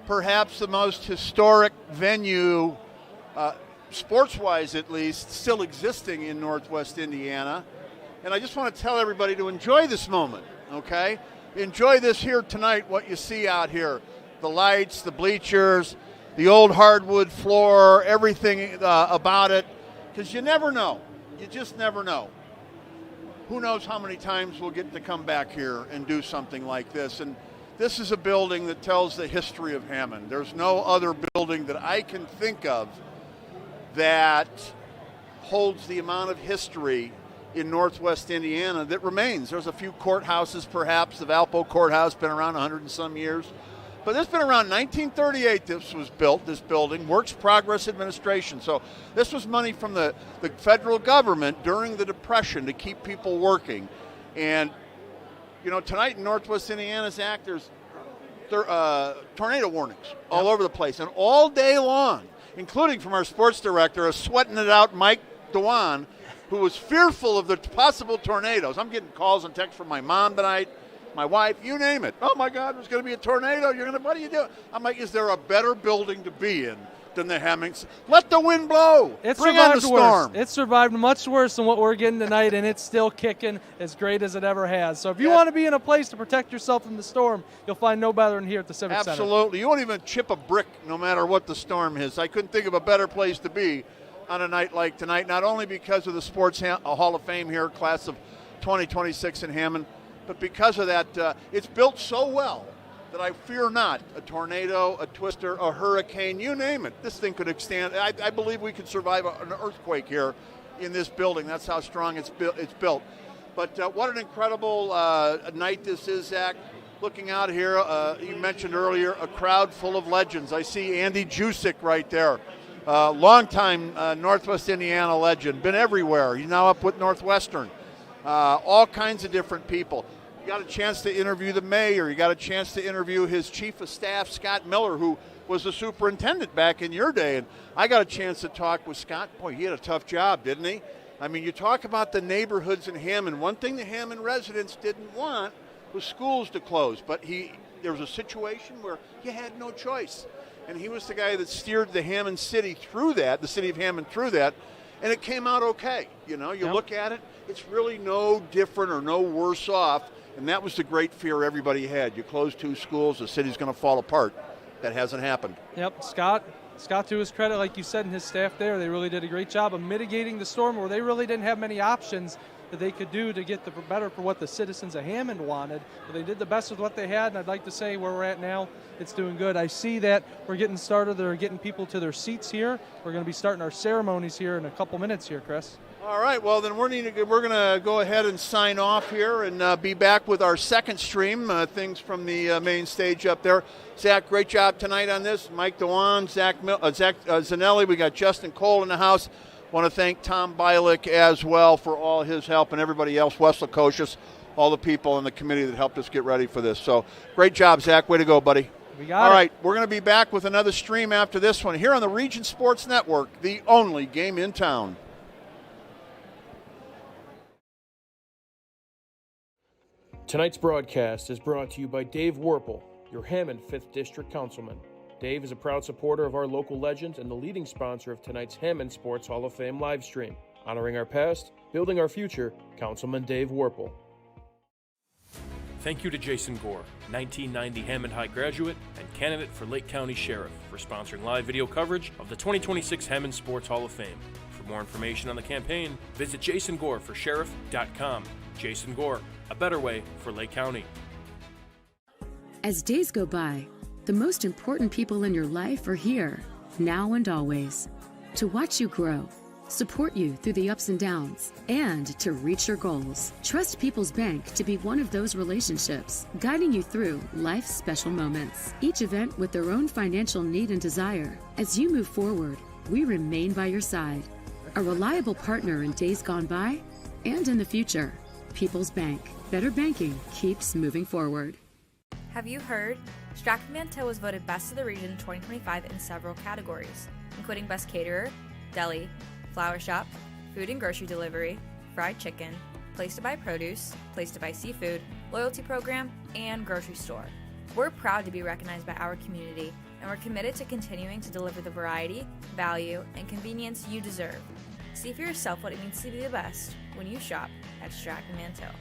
perhaps the most historic venue, sports-wise at least, still existing in Northwest Indiana. And I just want to tell everybody to enjoy this moment, okay? enjoy this here tonight, what you see out here. The lights, the bleachers, the old hardwood floor, everything about it. Because you never know. You just never know. Who knows how many times we'll get to come back here and do something like this. And this is a building that tells the history of Hammond. There's no other building that I can think of that holds the amount of history in Northwest Indiana that remains. There's a few courthouses, perhaps. The Valpo Courthouse been around 100 and some years. But this has been around 1938, this was built, this building, Works Progress Administration. So this was money from the federal government during the Depression to keep people working. And, you know, tonight in Northwest Indiana's Act, there's tornado warnings all over the place. And all day long, including from our sports director, a sweating it out Mike Dewan, who was fearful of the possible tornadoes. I'm getting calls and texts from my mom tonight, my wife, you name it. Oh my God, there's going to be a tornado. What are you doing? I'm like, is there a better building to be in than the Hammonds? Let the wind blow. Bring on the storm. It survived much worse than what we're getting tonight, and it's still kicking as great as it ever has. So if you want to be in a place to protect yourself from the storm, you'll find no better than here at the Civic Center. Absolutely. You won't even chip a brick no matter what the storm is. I couldn't think of a better place to be on a night like tonight, not only because of the Sports Hall of Fame here, class of 2026 in Hammond, but because of that, it's built so well that I fear not a tornado, a twister, a hurricane, you name it. This thing could extend. I believe we could survive an earthquake here in this building. That's how strong it's built. But what an incredible night this is, Zach. Looking out here, you mentioned earlier, a crowd full of legends. I see Andy Jusick right there. Longtime Northwest Indiana legend, been everywhere. He's now up with Northwestern. All kinds of different people. You got a chance to interview the mayor. You got a chance to interview his chief of staff, Scott Miller, who was the superintendent back in your day. And I got a chance to talk with Scott. Boy, he had a tough job, didn't he? I mean, you talk about the neighborhoods in Hammond. One thing the Hammond residents didn't want was schools to close. But there was a situation where you had no choice. And he was the guy that steered the Hammond city through that, the city of Hammond through that. And it came out okay. You know, you look at it, it's really no different or no worse off. And that was the great fear everybody had. You close two schools, the city's going to fall apart. That hasn't happened. Yep, Scott, to his credit, like you said, and his staff there, they really did a great job of mitigating the storm where they really didn't have many options that they could do to get the better for what the citizens of Hammond wanted. But they did the best with what they had, and I'd like to say where we're at now, it's doing good. I see that we're getting started. They're getting people to their seats here. We're going to be starting our ceremonies here in a couple minutes here, Chris. All right, well, then we're going to go ahead and sign off here and be back with our second stream, things from the main stage up there. Zach, great job tonight on this. Mike Dewan, Zach Zanelli, we got Justin Cole in the house. Want to thank Tom Bialik as well for all his help and everybody else, Wes Lukosius, all the people in the committee that helped us get ready for this. So great job, Zach. Way to go, buddy. We got all it. right, we're going to be back with another stream after this one here on the Region Sports Network, the only game in town. Tonight's broadcast is brought to you by Dave Werpel, your Hammond 5th District Councilman. Dave is a proud supporter of our local legends and the leading sponsor of tonight's Hammond Sports Hall of Fame live stream. Honoring our past, building our future, Councilman Dave Werpel. Thank you to Jason Gore, 1990 Hammond High graduate and candidate for Lake County Sheriff, for sponsoring live video coverage of the 2026 Hammond Sports Hall of Fame. For more information on the campaign, visit jasongoreforsheriff.com. Jason Gore, a better way for Lake County. As days go by, the most important people in your life are here, now and always, to watch you grow, support you through the ups and downs, and to reach your goals. Trust People's Bank to be one of those relationships, guiding you through life's special moments, each event with their own financial need and desire. As you move forward, we remain by your side, a reliable partner in days gone by and in the future. People's Bank. Better banking keeps moving forward. Have you heard? Stratford-Mantell was voted Best of the Region 2025 in several categories, including Best Caterer, Deli, Flower Shop, Food and Grocery Delivery, Fried Chicken, Place to Buy Produce, Place to Buy Seafood, Loyalty Program, and Grocery Store. We're proud to be recognized by our community, and we're committed to continuing to deliver the variety, value, and convenience you deserve. See for yourself what it means to be the best when you shop at Stratford-Mantell.